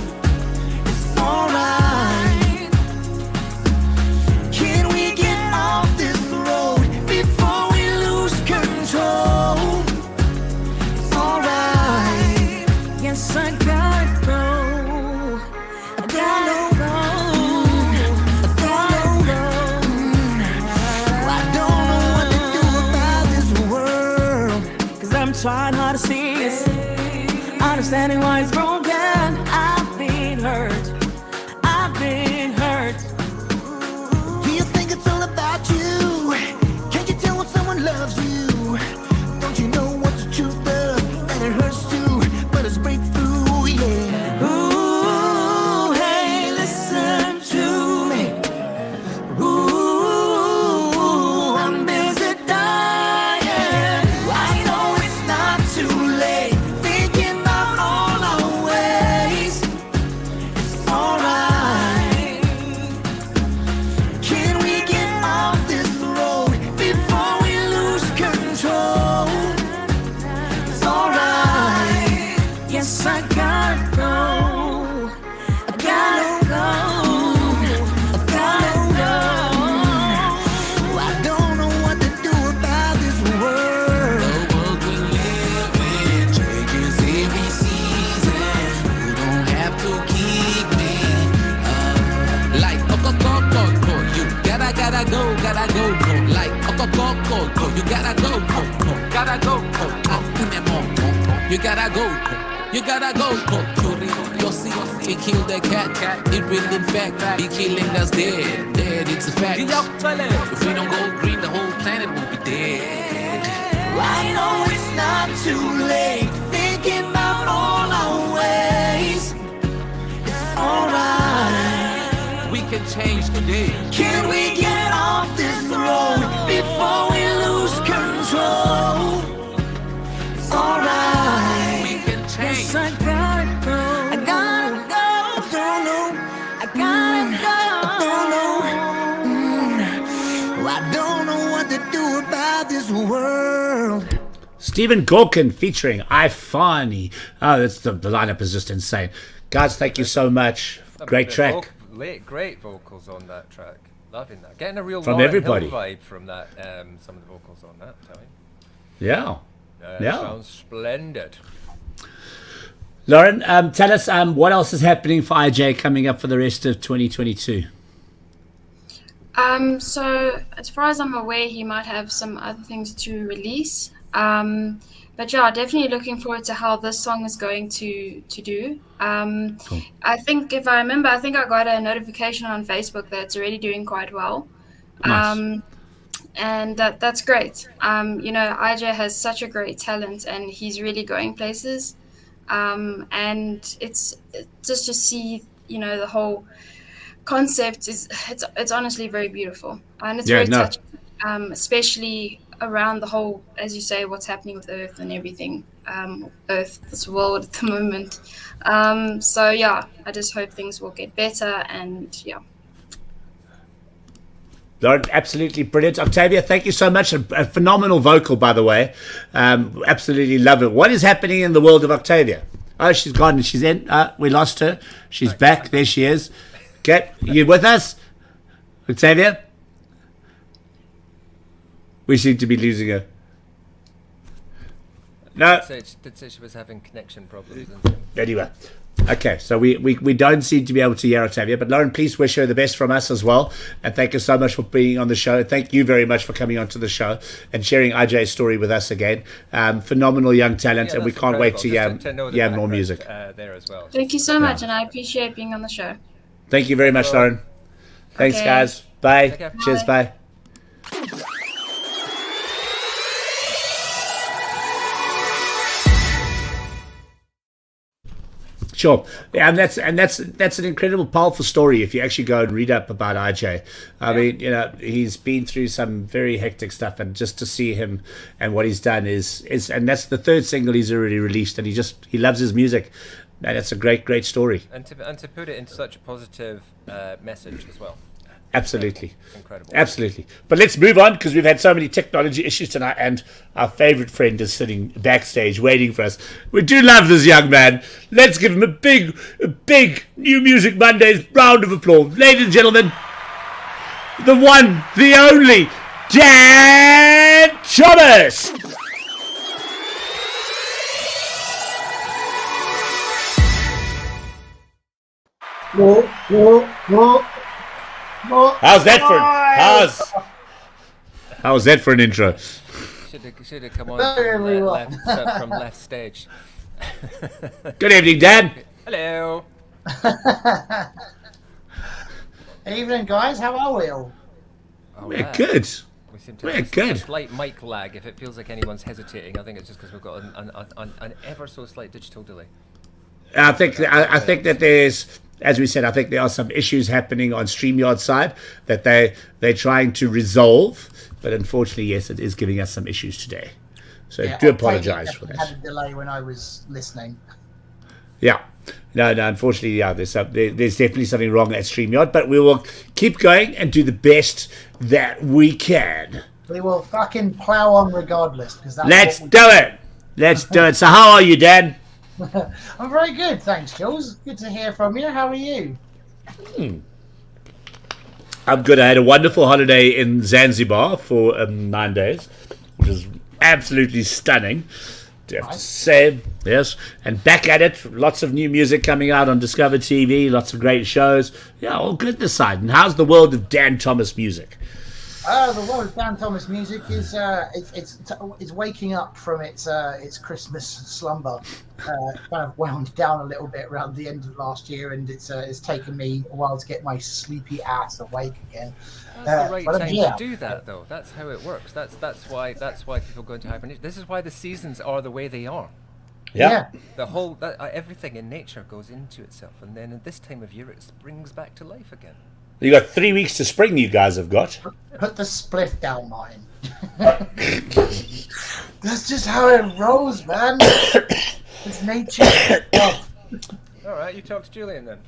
It's alright. Can we get off this road before we lose control? It's alright. Yes, I gotta go. I gotta go. I gotta go. I don't know what to do about this world, 'cause I'm trying hard to see it, understanding why it's broken. I've been hurt. I've been hurt. Do you think it's all about you? Can't you tell when someone loves you? Don't you know what the truth does? And it hurts too, but it's breakthrough, yeah. Ooh, hey, listen to me. Ooh, I'm busy dying. I know it's not too late. Thinking about all our ways. It's alright. Can we get off this road before we lose control? It's alright. Yes, I gotta go. I gotta go. I gotta go. I don't know what to do about this world. The world we live in changes every season. You don't have to keep me up. Like you gotta go, like you gotta go, you gotta go, curiosity kill the cat. It will in fact be killing us dead, it's a fact. If we don't go green, the whole planet will be dead. I know it's not too late. Thinking about all our ways. It's alright. We can change today. Can we get off this road before we lose control? It's alright. We can change. Yes, I gotta go. I gotta go. I don't know. I gotta go. I don't know. I don't know what to do about this world. Stephen Gawking featuring Ifani. Oh, that's the lineup is just insane. Guys, thank you so much. Great track. Great vocals on that track. Loving that. Getting a real From Lauryn everybody. Hill vibe from that. Some of the vocals on that. Tell me. Yeah. Yeah. Sounds splendid. Lauren, tell us what else is happening for IJ coming up for the rest of 2022. So as far as I'm aware, he might have some other things to release. But yeah, definitely looking forward to how this song is going to do. Cool. I think if I remember, I think I got a notification on Facebook that it's already doing quite well. Nice. And that's great. You know, IJ has such a great talent, and he's really going places. And it's just to see, you know, the whole concept it's honestly very beautiful, and it's very touching, especially around the whole, as you say, what's happening with Earth and everything, Earth, this world at the moment. So yeah, I just hope things will get better, and yeah. Lauren, absolutely brilliant. Octavia, thank you so much. A phenomenal vocal, by the way. Absolutely love it. What is happening in the world of Octavia? Oh, she's gone. She's in. We lost her. She's back. There she is. Okay, you with us, Octavia? We seem to be losing her. No. Did say she was having connection problems. Anyway. Okay, so we don't seem to be able to hear Octavia, but Lauren, please wish her the best from us as well, and thank you so much for being on the show. Thank you very much for coming onto the show and sharing IJ's story with us again. Phenomenal young talent, and we can't wait to hear more music. There as well. Thank you so much, and I appreciate being on the show. Thank you very much, Lauren. Thanks, guys. Bye. Okay. Cheers. Bye. Sure, yeah, and that's an incredible, powerful story. If you actually go and read up about IJ, I mean, you know, he's been through some very hectic stuff, and just to see him and what he's done is, and that's the third single he's already released, and he loves his music, and it's a great story. And to put it into such a positive message as well. Absolutely. Incredible. Absolutely. But let's move on, because we've had so many technology issues tonight, and our favorite friend is sitting backstage waiting for us. We do love this young man. Let's give him a big New Music Mondays round of applause. Ladies and gentlemen, the one, the only, Dan Thomas. How's that for how's that for an intro? Should have come on from left stage. Good evening, Dan. Hello. Evening, guys. How are we all? We're good. We seem to We're have good. a slight mic lag. If it feels like anyone's hesitating, I think it's just because we've got an ever so slight digital delay. I think that there's, as we said, I think there are some issues happening on StreamYard's side that they're trying to resolve, but unfortunately, yes, it is giving us some issues today. So Yeah, do I apologise for had that. a delay when I was listening. Yeah. No, unfortunately, yeah, there's definitely something wrong at StreamYard, but we will keep going and do the best that we can. We will fucking plow on regardless, because that's Let's what do it. Let's do it. So how are you, Dan? I'm very good, thanks, Jules. Good to hear from you. How are you? I'm good. I had a wonderful holiday in Zanzibar for 9 days, which was absolutely stunning, do you have to say. Yes, and back at it. Lots of new music coming out on DiscovrTV, lots of great shows. Yeah, all good this side. And how's the world of Dan Thomas music? The world of Dan Thomas music is it's waking up from its Christmas slumber. Kind of wound down a little bit around the end of last year, and it's taken me a while to get my sleepy ass awake again. That's the right time to do that, though. That's how it works. That's why people go into hibernation. This is why the seasons are the way they are. Yeah. The whole everything in nature goes into itself, and then at this time of year it springs back to life again. You got 3 weeks to spring, you guys have got. Put the spliff down, Martin. That's just how it rolls, man. It's nature. All right, you talk to Julian then.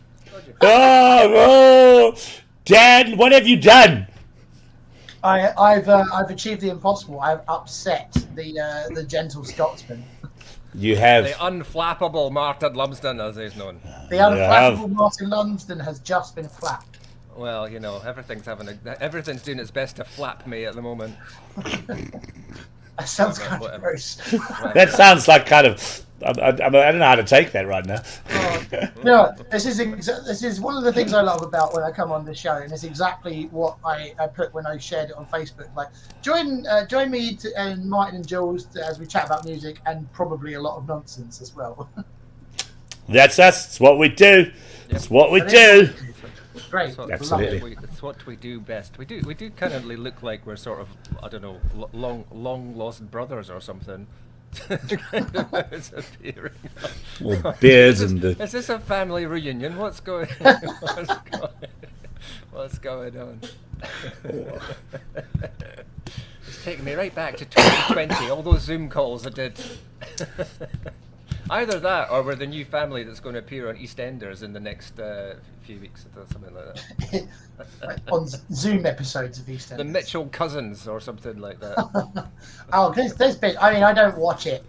Oh, Dan, what have you done? I've achieved the impossible. I've upset the gentle Scotsman. You have. The unflappable Martin Lumsden, as he's known. The unflappable Martin Lumsden has just been flapped. Well, you know, everything's doing its best to flap me at the moment. That sounds kind of whatever. gross. That sounds like kind of. I don't know how to take that right now. No, this is one of the things I love about when I come on the show, and it's exactly what I put when I shared it on Facebook. Like, join me and Martin and Jules as we chat about music and probably a lot of nonsense as well. That's us. It's what we do. It's what we do. Great, Absolutely. It's what we do best. We do kind of look like we're sort of, I don't know, long lost brothers or something. It's appearing. Well, beers and the. Is this a family reunion? What's going What's going on? It's taking me right back to 2020. All those Zoom calls I did. Either that, or we're the new family that's going to appear on EastEnders in the next few weeks, or something like that. on Zoom episodes of EastEnders. The Mitchell cousins, or something like that. Oh, there's been. I mean, I don't watch it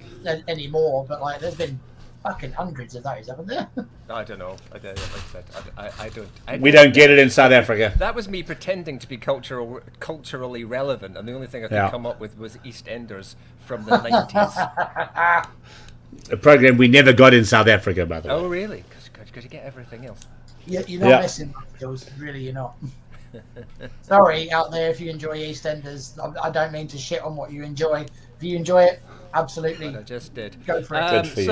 anymore, but like, there's been fucking hundreds of those, haven't there? I don't know. Like I don't. We don't get it in South Africa. That was me pretending to be culturally relevant, and the only thing I could come up with was EastEnders from the 90s. A program we never got in South Africa, by the way. Oh, really? Because you get everything else. You're not missing much, Jules. Really, you're not. Sorry, out there, if you enjoy EastEnders, I don't mean to shit on what you enjoy. If you enjoy it, absolutely. But I just did. Go for it. Good for you.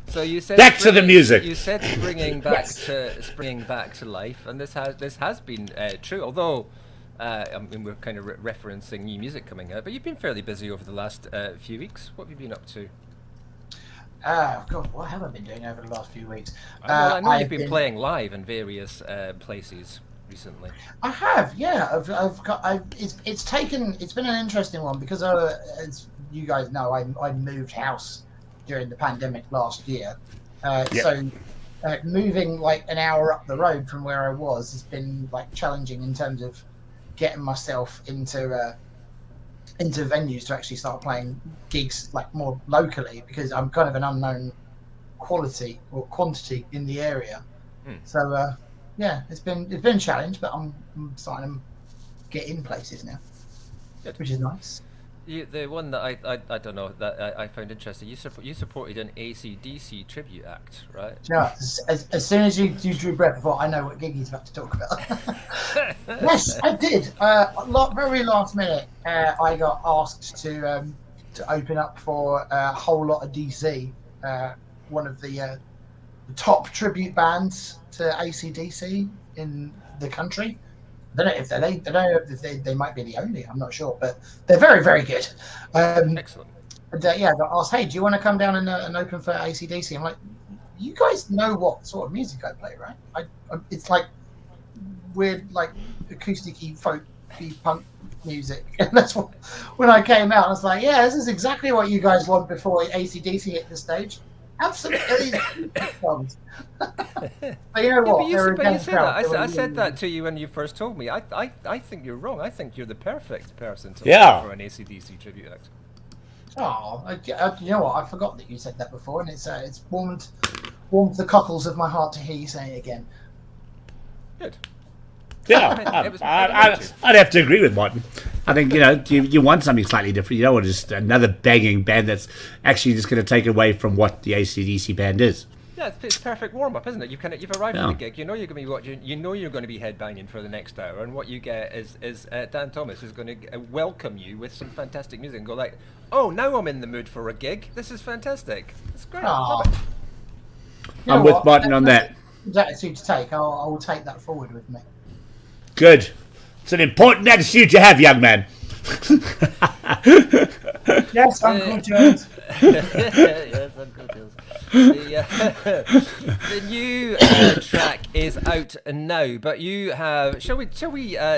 So you said back to the music. You said springing back to life, and this has been true. Although I mean, we're kind of referencing new music coming out, but you've been fairly busy over the last few weeks. What have you been up to? God, what have I been doing over the last few weeks? I know you've been playing live in various places recently. I have, yeah. It's been an interesting one because as you guys know, I moved house during the pandemic last year. So moving like an hour up the road from where I was has been like challenging in terms of getting myself into venues to actually start playing gigs like more locally, because I'm kind of an unknown quality or quantity in the area. So it's been a challenge, but I'm starting to get in places now. Good. Which is nice. The one that I don't know that I found interesting. You supported an AC/DC tribute act, right? Yeah. As soon as you drew breath, I thought I know what gig he's about to talk about. Yes, I did. Very last minute, I got asked to open up for a whole lot of DC, one of the top tribute bands to AC/DC in the country. I don't know if they might be the only. I'm not sure, but they're very, very good. Excellent. And I got asked, hey, do you want to come down and open for AC/DC? I'm like, you guys know what sort of music I play, right? It's like weird, like acoustic-y, folk-y punk music. And that's what, when I came out, I was like, yeah, this is exactly what you guys want before AC/DC hit the stage. Absolutely. But you know what? I said that to you when you first told me. I think you're wrong. I think you're the perfect person to look for an AC/DC tribute act. Oh, you know what? I forgot that you said that before, and it's warmed the cockles of my heart to hear you say it again. Good. Yeah, I'd have to agree with Martin. I think, you want something slightly different. You don't want just another banging band that's actually just going to take away from what the AC/DC band is. Yeah, it's perfect warm up, isn't it? You've arrived at the gig. You know you're going to be watching. You know you're going to be headbanging for the next hour, and what you get is Dan Thomas is going to welcome you with some fantastic music and go like, "Oh, now I'm in the mood for a gig. This is fantastic. It's great." Love it. I'm with Martin on that. Attitude to take. I will take that forward with me. Good. It's an important attitude to have, young man. Yes, Uncle Jones. Yes, Uncle Jones. The new track is out now, but you have. Shall we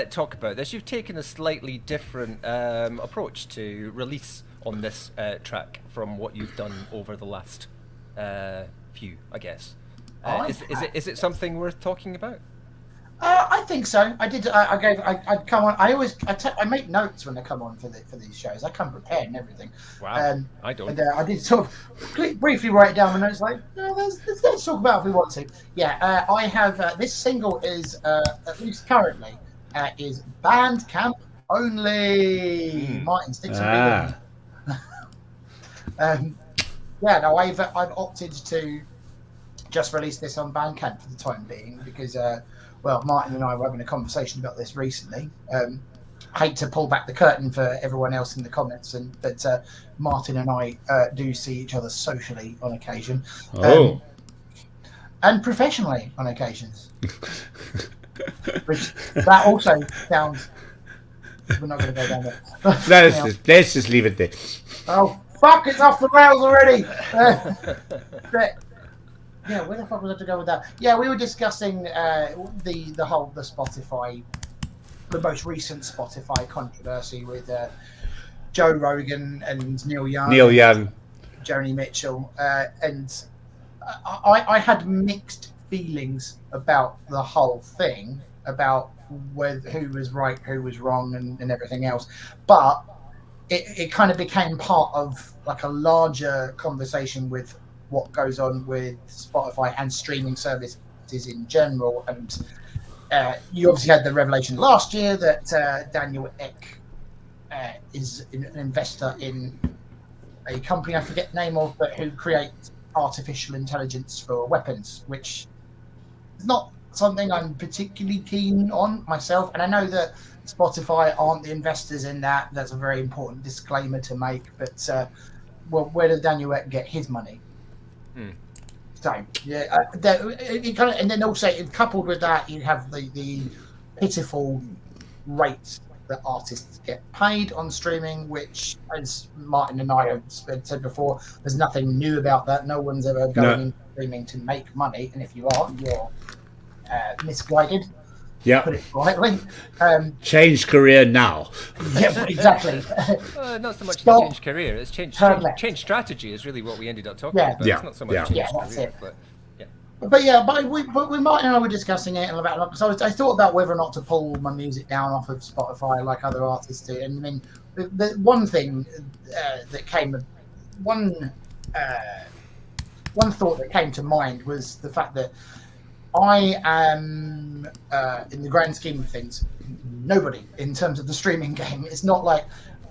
talk about this? You've taken a slightly different approach to release on this track from what you've done over the last few, I guess. Is it something worth talking about? I think so. I did. I come on. I make notes when I come on for these shows. I come prepared and everything. Wow. I don't. And, I did sort of briefly write down my notes. Like, let's talk about it if we want to. Yeah. I have this single is at least currently is Bandcamp only. Martin, sticks and Ah. Yeah, no, I've opted to just release this on Bandcamp for the time being because, well, Martin and I were having a conversation about this recently. Hate to pull back the curtain for everyone else in the comments, but Martin and I do see each other socially on occasion, and professionally on occasions. Which that also sounds. We're not going to go down there. Let's just leave it there. Oh fuck! It's off the rails already. But, yeah, where the fuck was I to go with that? Yeah, we were discussing the Spotify, the most recent Spotify controversy with Joe Rogan and Neil Young, Joni Mitchell, and I had mixed feelings about the whole thing, about who was right, who was wrong, and everything else. But it kind of became part of like a larger conversation with what goes on with Spotify and streaming services in general. And you obviously had the revelation last year that Daniel Ek is an investor in a company I forget the name of, but who creates artificial intelligence for weapons, which is not something I'm particularly keen on myself. And I know that Spotify aren't the investors in that. That's a very important disclaimer to make. But well, where does Daniel Ek get his money? So yeah, it kind of, and then also coupled with that, you have the pitiful rates that artists get paid on streaming, which, as Martin and I have said before, there's nothing new about that. No one's ever going into streaming to make money, and if you are, you're misguided. Yeah, put it politely. Change career now. Yeah, exactly. Not so much change career; it's change strategy. Is really what we ended up talking about. It's not so much change career, but we Martin and I were discussing it about. So I thought about whether or not to pull my music down off of Spotify like other artists do. And I mean, the one thing that came, one thought that came to mind was the fact that I am, in the grand scheme of things, nobody in terms of the streaming game. It's not like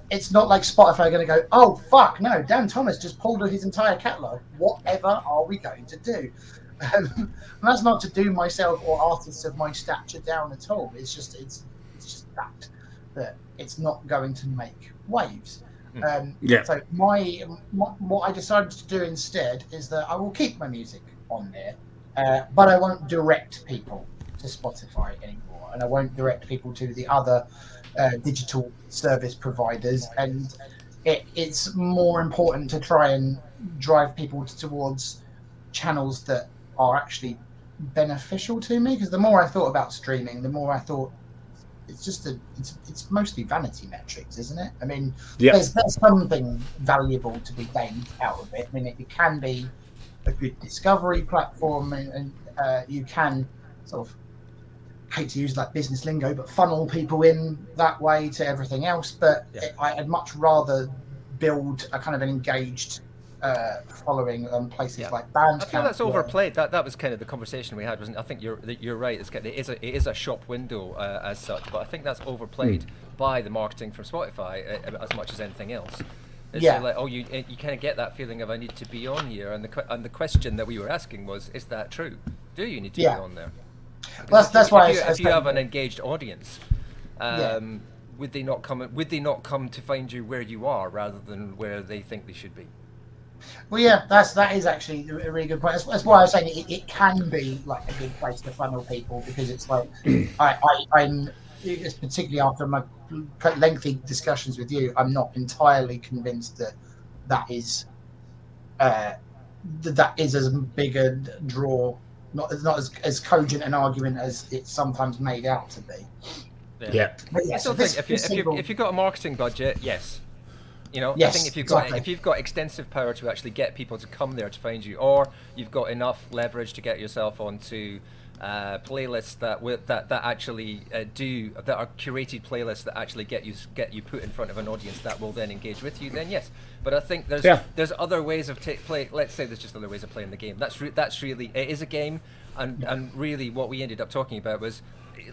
Spotify are going to go, oh fuck no, Dan Thomas just pulled his entire catalogue. Whatever are we going to do? And that's not to do myself or artists of my stature down at all. It's just fact that it's not going to make waves. So what I decided to do instead is that I will keep my music on there. But I won't direct people to Spotify anymore, and I won't direct people to the other digital service providers. And it's more important to try and drive people towards channels that are actually beneficial to me. Because the more I thought about streaming, the more I thought it's mostly vanity metrics, isn't it? I mean, there's something valuable to be gained out of it. I mean, it can be a good discovery platform, and you can sort of, hate to use like business lingo, but funnel people in that way to everything else. But I'd much rather build a kind of an engaged following on places like Bandcamp. I feel that's overplayed. That was kind of the conversation we had, wasn't it? I think you're right. It is a shop window as such, but I think that's overplayed by the marketing from Spotify as much as anything else. It's like, oh, you kind of get that feeling of I need to be on here, and the question that we were asking was, is that true? Do you need to be on there? Well, that's why if you have an engaged audience, would they not come to find you where you are rather than where they think they should be? Well, yeah, that is actually a really good point. That's why I was saying it can be like a good place to funnel people, because it's like I'm particularly after my lengthy discussions with you, I'm not entirely convinced that is as big a draw, not as cogent an argument as it's sometimes made out to be. Yeah. I still think if you've got a marketing budget, yes. You know, yes, I think if you've got extensive power to actually get people to come there to find you, or you've got enough leverage to get yourself onto playlists that actually that are curated playlists that actually get you put in front of an audience that will then engage with you, then yes. But I think there's other ways of let's say there's just other ways of playing the game. That's really, it is a game, and really what we ended up talking about was,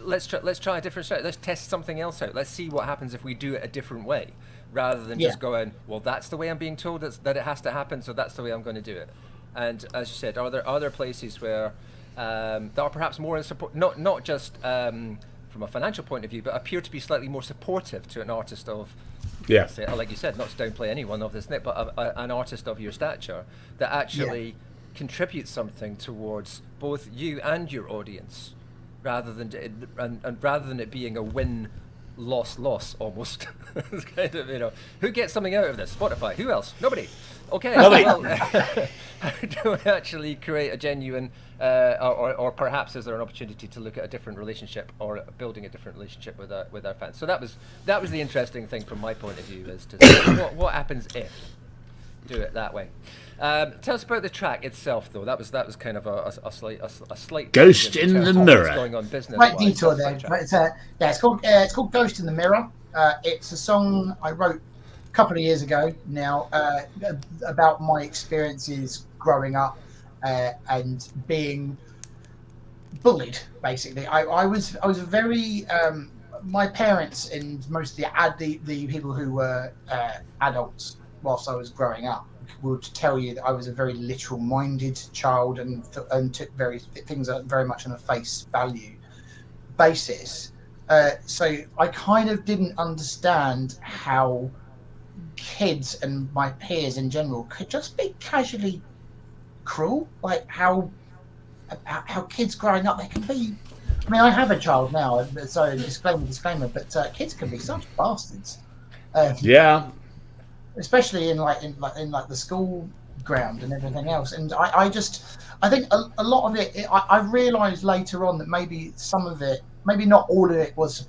let's try a different strategy. Let's test something else out. Let's see what happens if we do it a different way, rather than just going, well, that's the way I'm being told that it has to happen, so that's the way I'm going to do it. And as you said, are there other places where that are perhaps more in support, not just from a financial point of view, but appear to be slightly more supportive to an artist of, say, like you said, not to downplay anyone of this, but an artist of your stature that actually contributes something towards both you and your audience, rather than it being a win-loss almost. It's kind of, who gets something out of this? Spotify. Who else? Nobody. Okay. Well, how do we actually create a genuine, or perhaps is there an opportunity to look at a different relationship or building a different relationship with our fans? So that was the interesting thing from my point of view, is to see what happens if do it that way. Tell us about the track itself, though. That was kind of a slight Ghost in the Mirror. Going on business. Right detour there. But it's called Ghost in the Mirror. It's a song I wrote a couple of years ago now, about my experiences growing up and being bullied. Basically, I was very my parents and most of the people who were adults whilst I was growing up would tell you that I was a very literal-minded child and took things very much on a face value basis. So I kind of didn't understand how kids and my peers in general could just be casually cruel. Like how kids growing up, they can be. I mean, I have a child now, so disclaimer. But kids can be such bastards. Especially in the school ground and everything else. And I think a lot of it, I realised later on that maybe some of it, maybe not all of it was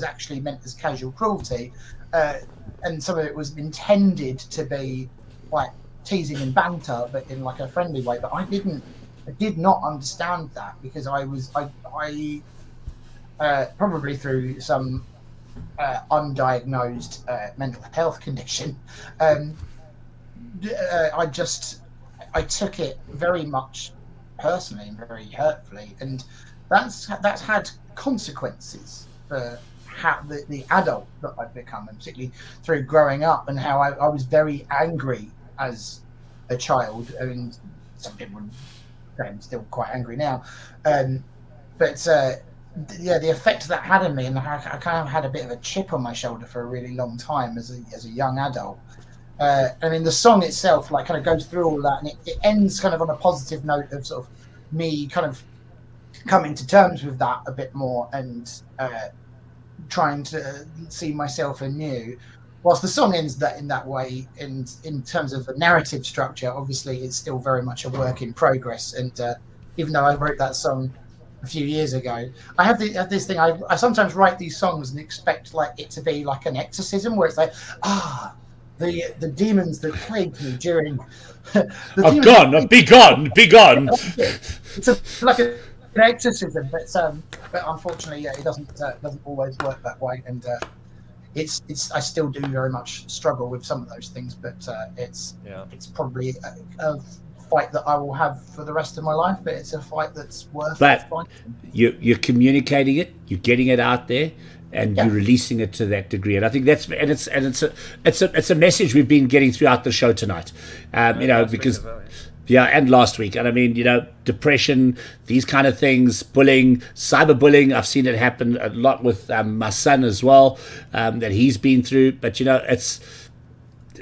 actually meant as casual cruelty, and some of it was intended to be like teasing and banter, but in like a friendly way. But I did not understand that, because I probably through some undiagnosed mental health condition, I took it very much personally and very hurtfully, and that's had consequences for how the adult that I've become, and particularly through growing up, and how I was very angry as a child. I mean, some people would say I'm still quite angry now, but the effect that had on me, and I kind of had a bit of a chip on my shoulder for a really long time as a young adult. I mean, the song itself kind of goes through all that, and it ends kind of on a positive note of sort of me kind of coming to terms with that a bit more, and trying to see myself anew. Whilst the song ends in that way, and in terms of the narrative structure, obviously it's still very much a work in progress. And even though I wrote that song a few years ago, I have this thing. I sometimes write these songs and expect it to be like an exorcism, where it's like, the demons that plagued me during. Be gone! Be gone! It's like an exorcism, but unfortunately, it doesn't always work that way, and it's I still do very much struggle with some of those things, but it's probably a fight that I will have for the rest of my life, but it's a fight that's worth fighting. You're communicating it, you're getting it out there, and you're releasing it to that degree. And I think it's a message we've been getting throughout the show tonight. Because and last week. And I mean, depression, these kind of things, bullying, cyberbullying. I've seen it happen a lot with my son as well, that he's been through. But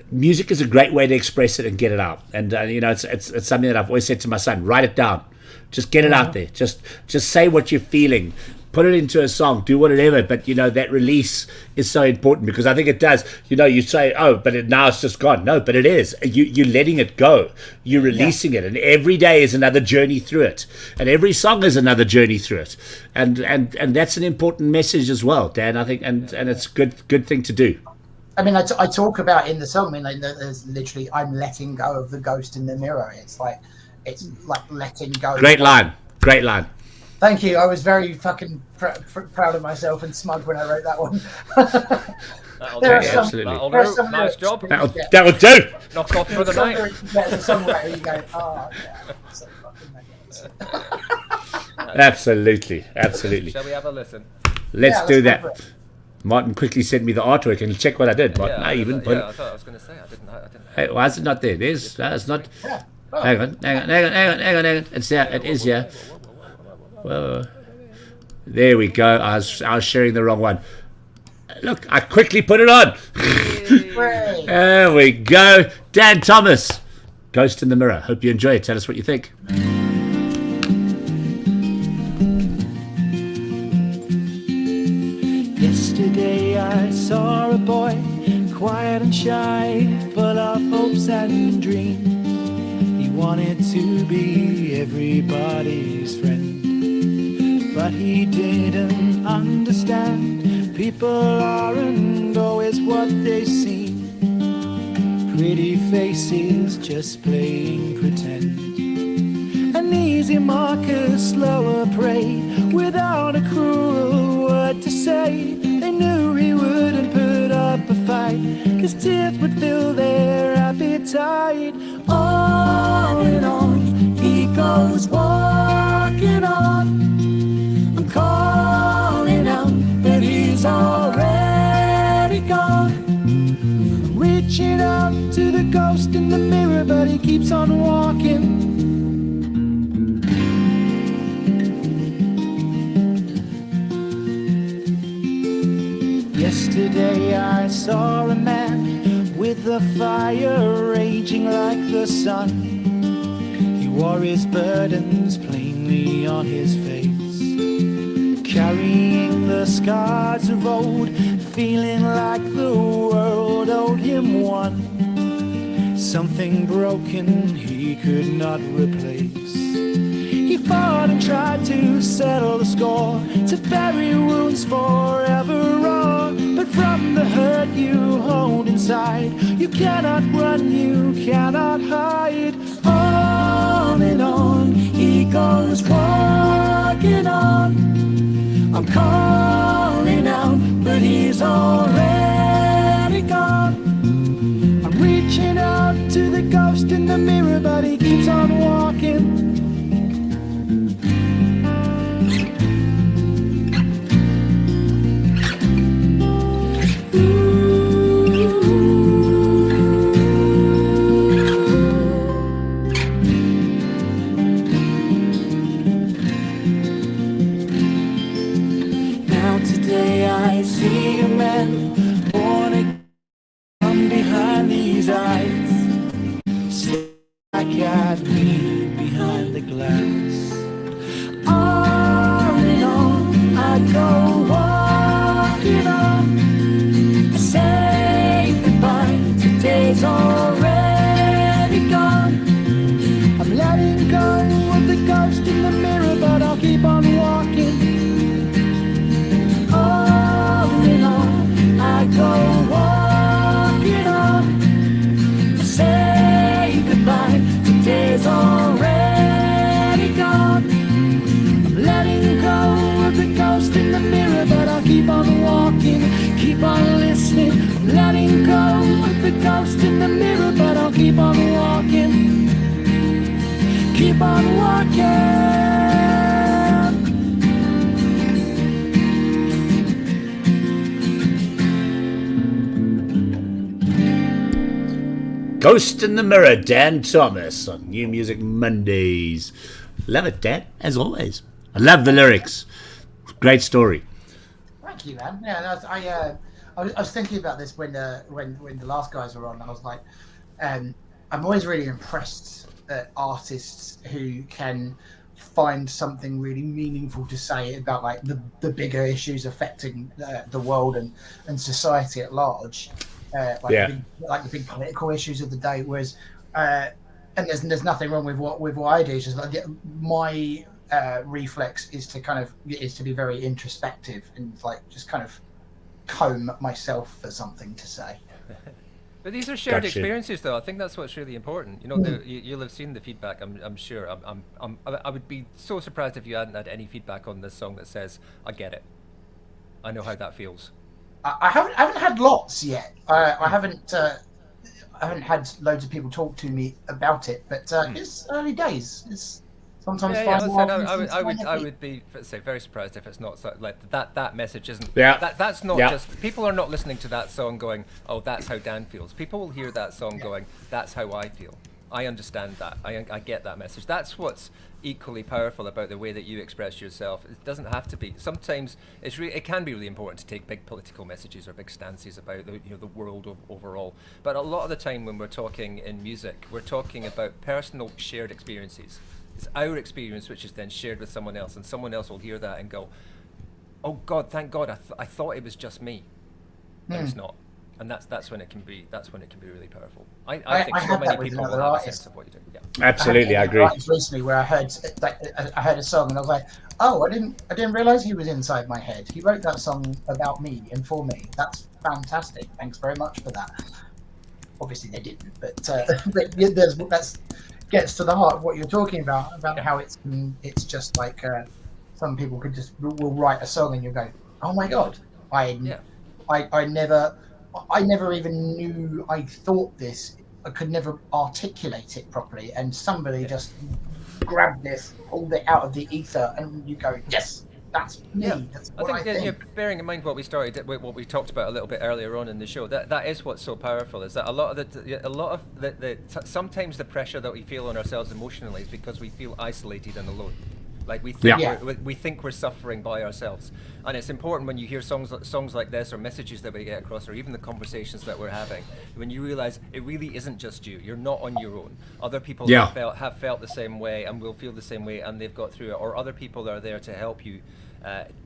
music is a great way to express it and get it out. And it's something that I've always said to my son: write it down, just get it out there, just say what you're feeling, put it into a song, do whatever. But that release is so important, because I think it does. You say, but now it's just gone. No, but it is. You're letting it go, you're releasing it, and every day is another journey through it, and every song is another journey through it, and that's an important message as well, Dan, I think, and it's a good thing to do. I mean, I talk about in the song, there's literally, I'm letting go of the ghost in the mirror. It's like letting go. Great line. Thank you. I was very fucking proud of myself and smug when I wrote that one. Absolutely. Nice job. That would do. Knock off for the night. There's a songwriter you go, so fucking magnificent. Absolutely. Shall we have a listen? Let's do go for that. Martin quickly sent me the artwork and check what I did. Martin, Yeah, I even put. I thought I was going to say I didn't. Hey, why is it not there? There's. It's not. Yeah. Oh. Hang on. It's there. It is here. Whoa. There we go. I was sharing the wrong one. Look, I quickly put it on. Hooray. There we go. Dan Thomas, Ghost in the Mirror. Hope you enjoy it. Tell us what you think. Yesterday I saw a boy, quiet and shy, full of hopes and dreams. He wanted to be everybody's friend, but he didn't understand. People aren't always what they seem. Pretty faces just playing pretend. An easy marker, slower prey, without a cruel word to say. They knew he wouldn't put up a fight, 'cause tears would fill their appetite. On and on, he goes walking on. I'm calling out, but he's already gone. I'm reaching out to the ghost in the mirror, but he keeps on walking. Yesterday I saw a man with a fire raging like the sun. He wore his burdens plainly on his face, carrying the scars of old, feeling like the world owed him one. Something broken he could not replace. He fought and tried to settle the score, to bury wounds forever raw. But from the hurt you hold inside, you cannot run, you cannot hide. On and on, he goes walking on. I'm calling out, but he's already gone. I'm reaching out to the ghost in the mirror, but he keeps on walking. Ghost in the Mirror, Dan Thomas on New Music Mondays. Love it, Dan, as always. I love the lyrics. Great story. Thank you, man. Yeah, I was thinking about this when the last guys were on. I was like, I'm always really impressed at artists who can find something really meaningful to say about like the bigger issues affecting the world and society at large. Like the big political issues of the day, whereas and there's nothing wrong with what I do. It's just like my reflex is to be very introspective and like just kind of comb myself for something to say. But these are shared experiences, though. I think that's what's really important. You know, you'll have seen the feedback. I'm sure. I would be so surprised if you hadn't had any feedback on this song that says, "I get it. I know how that feels." I haven't had lots yet. I haven't had loads of people talk to me about it, but it's early days. It's sometimes Yeah, find listen, arguments I insanity. would be say very surprised if it's not like that message isn't. Yeah. That's not Yeah. just people are not listening to that song going, oh, that's how Dan feels. People will hear that song going, that's how I feel. I understand that. I get that message. That's what's equally powerful about the way that you express yourself. It doesn't have to be. Sometimes it can be really important to take big political messages or big stances about the world overall. But a lot of the time when we're talking in music, we're talking about personal shared experiences. It's our experience which is then shared with someone else, and someone else will hear that and go, "Oh God, thank God! I thought it was just me, but it's not." And that's when it can be really powerful. I think so many people will have a sense of what you do. Yeah. Absolutely, I agree. Recently, where I heard a song and I was like, "Oh, I didn't realize he was inside my head. He wrote that song about me and for me. That's fantastic. Thanks very much for that." Obviously, they didn't, but that's gets to the heart of what you're talking about how it's just like some people will write a song and you go, "Oh my God, I never even knew I thought this. I could never articulate it properly." And somebody just grabbed this, pulled it out of the ether, and you go, "Yes, that's me. Yeah. That's what I think." Bearing in mind what we talked about a little bit earlier on in the show, that is what's so powerful. Is that a lot of the sometimes the pressure that we feel on ourselves emotionally is because we feel isolated and alone. Like we think we're suffering by ourselves, and it's important when you hear songs like this or messages that we get across, or even the conversations that we're having, when you realise it really isn't just you. You're not on your own. Other people have felt the same way and will feel the same way, and they've got through it. Or other people are there to help you,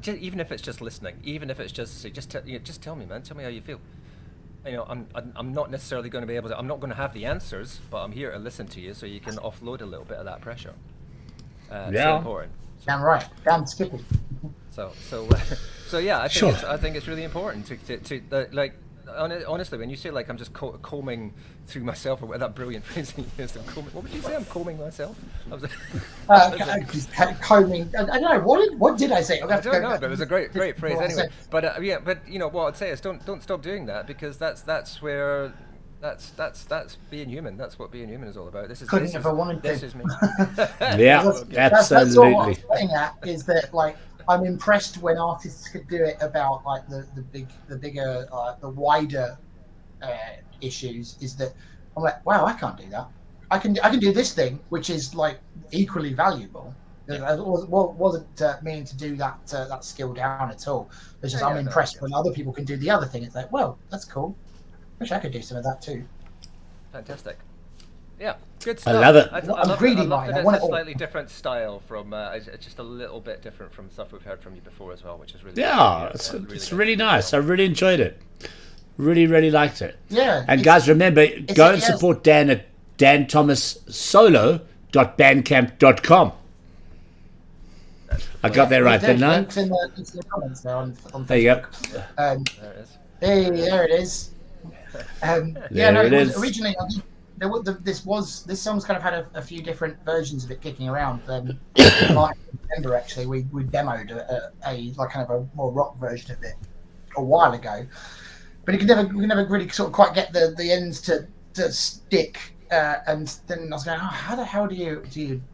even if it's just listening, even if it's just tell me, man, tell me how you feel. I'm not necessarily going to be able to. I'm not going to have the answers, but I'm here to listen to you, so you can offload a little bit of that pressure. So important. Damn right. Damn Skippy. So yeah, I think it's really important to like honestly, when you say like I'm just combing through myself, or that brilliant phrase you used, what would you say? I'm combing myself. I was combing. I don't know. What did I say? I don't know, but it was a great phrase anyway. But what I'd say is don't stop doing that, because that's where. That's being human. That's what being human is all about. This is me. Yeah, absolutely. That's all I'm saying is that like I'm impressed when artists could do it about like the bigger the wider issues. Is that I'm like, wow, I can't do that. I can do this thing which is like equally valuable. I wasn't meaning to do that skill down at all. It's just I'm impressed when other people can do the other thing. It's like, well, that's cool. Wish I could do some of that too. Fantastic. Yeah, good stuff. I love it. I love that it's a slightly different style from. It's just a little bit different from stuff we've heard from you before as well, which is really it's really nice. I really enjoyed it. Really, really liked it. Yeah. And guys, remember, go and support Dan at danthomassolo.bandcamp.com. I got that right, didn't I? Links in the comments there on Facebook. There you go. There it is. There it is. Originally, this song's kind of had a few different versions of it kicking around. I remember actually we demoed a kind of a more rock version of it a while ago, but we could never really sort of quite get the ends to stick. And then I was going, how do you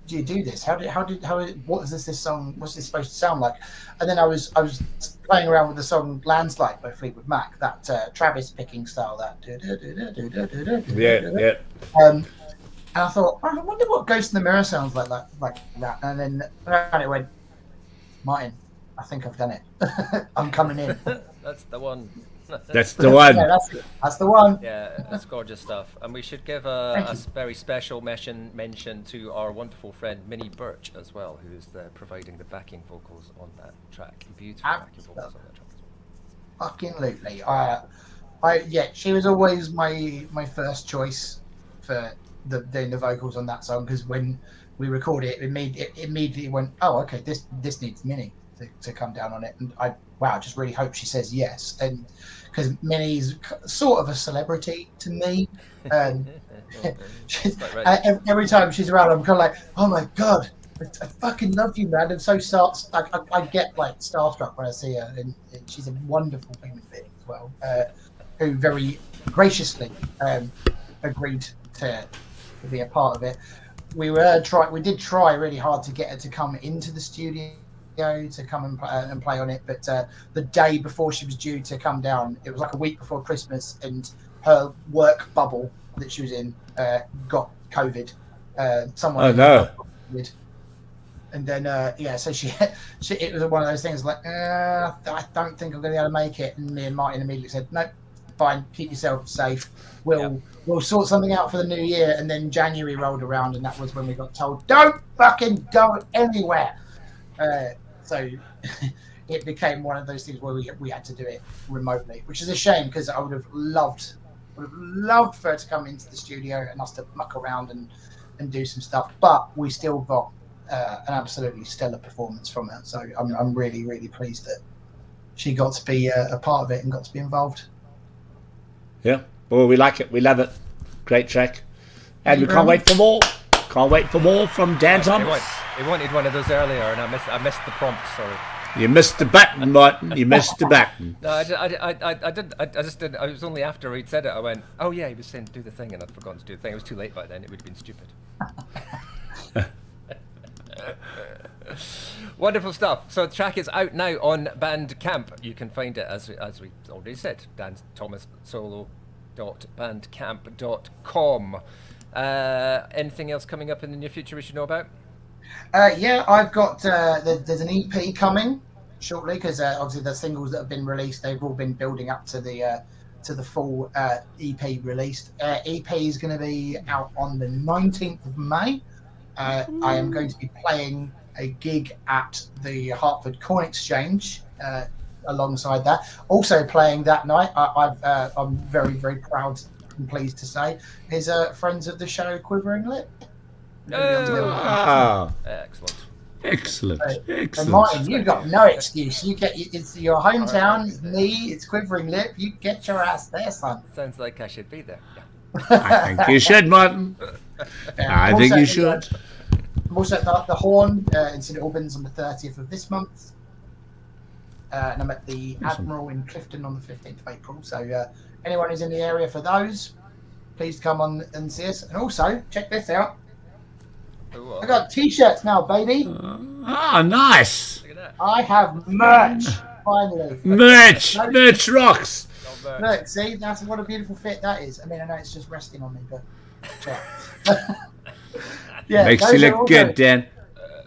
do this? What is this song? What's this supposed to sound like? And then I was playing around with the song "Landslide" by Fleetwood Mac, that Travis picking style, that. Yeah. And I thought, I wonder what "Ghost in the Mirror" sounds like that. And then it went, Martin, I think I've done it. I'm coming in. That's the one. That's the one. Yeah, that's the one. Yeah, that's gorgeous stuff. And we should give a very special mention to our wonderful friend Minnie Birch as well, who is providing the backing vocals on that track. Beautiful backing vocals on that track as well. Fucking lootly. She was always my first choice for doing the vocals on that song, because when we recorded it immediately went, oh, okay, this needs Minnie to come down on it, and I just really hope she says yes, and because Minnie's sort of a celebrity to me, and every time she's around, I'm kind of like, oh my god, I fucking love you, man. And so I get like starstruck when I see her, and she's a wonderful human being as well, who very graciously agreed to be a part of it. we did try really hard to get her to come into the studio to come and play on it, but the day before she was due to come down, it was like a week before Christmas, and her work bubble that she was in got COVID. Someone no. COVID. And then so she it was one of those things like I don't think I'm going to be able to make it, and me and Martin immediately said, nope, fine, keep yourself safe, we'll sort something out for the new year. And then January rolled around, and that was when we got told, don't fucking go anywhere. So it became one of those things where we had to do it remotely, which is a shame, because I would have loved for her to come into the studio and us to muck around and do some stuff. But we still got an absolutely stellar performance from her. So I'm really, really pleased that she got to be a part of it and got to be involved. Yeah, well, we like it. We love it. Great track. And we can't wait for more. Can't wait for more from Dan Thomas. He wanted one of those earlier, and I missed the prompt. Sorry. You missed the button, Martin. You missed the button. No, I did. I just did. I was only after he'd said it. I went, oh yeah, he was saying do the thing, and I'd forgotten to do the thing. It was too late by then. It would have been stupid. Wonderful stuff. So the track is out now on Bandcamp. You can find it as we already said, danthomassolo.bandcamp.com. Anything else coming up in the near future we should know about? Yeah, I've got there's an EP coming shortly, because obviously the singles that have been released, they've all been building up to the full EP released. EP is going to be out on the 19th of May. I am going to be playing a gig at the Hartford Corn Exchange alongside that. Also playing that night, I'm very, very proud and pleased to say, is friends of the show Quivering Lip. Oh, excellent. And Martin, you've got no excuse. It's your hometown. It's me. It's Quivering Lip. You get your ass there, son. Sounds like I should be there. Yeah. I think you should, Martin. I think you should. I'm also at the Horn in St Albans on the 30th of this month, and I'm at the Admiral in Clifton on the 15th of April. So anyone who's in the area for those, please come on and see us. And also check this out. I got t-shirts now, baby. Nice. Look at that. I have merch, finally. Merch rocks. Look, see, that's what a beautiful fit that is. I mean, I know it's just resting on me, but check. Yeah, makes you look good, Dan.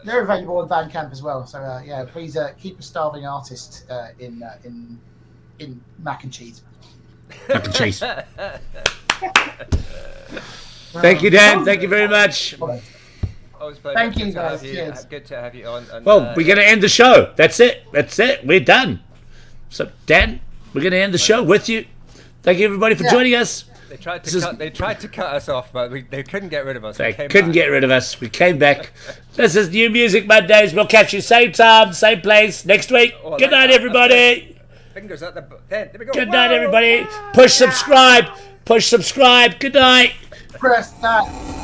They're available on Bandcamp as well. So please keep a starving artist in mac and cheese. Mac and cheese. Thank you, Dan. Thank you very much. Thank you, guys. Cheers. Good to have you on. And, well, we're going to end the show. That's it. We're done. So, Dan, we're going to end the show with you. Thank you, everybody, for joining us. They tried to cut us off, but they couldn't get rid of us. They couldn't get rid of us. We came back. This is New Music Mondays. We'll catch you same time, same place next week. Good night, everybody. Fingers at the there we go. Good night, everybody. Push subscribe. Good night. Press that.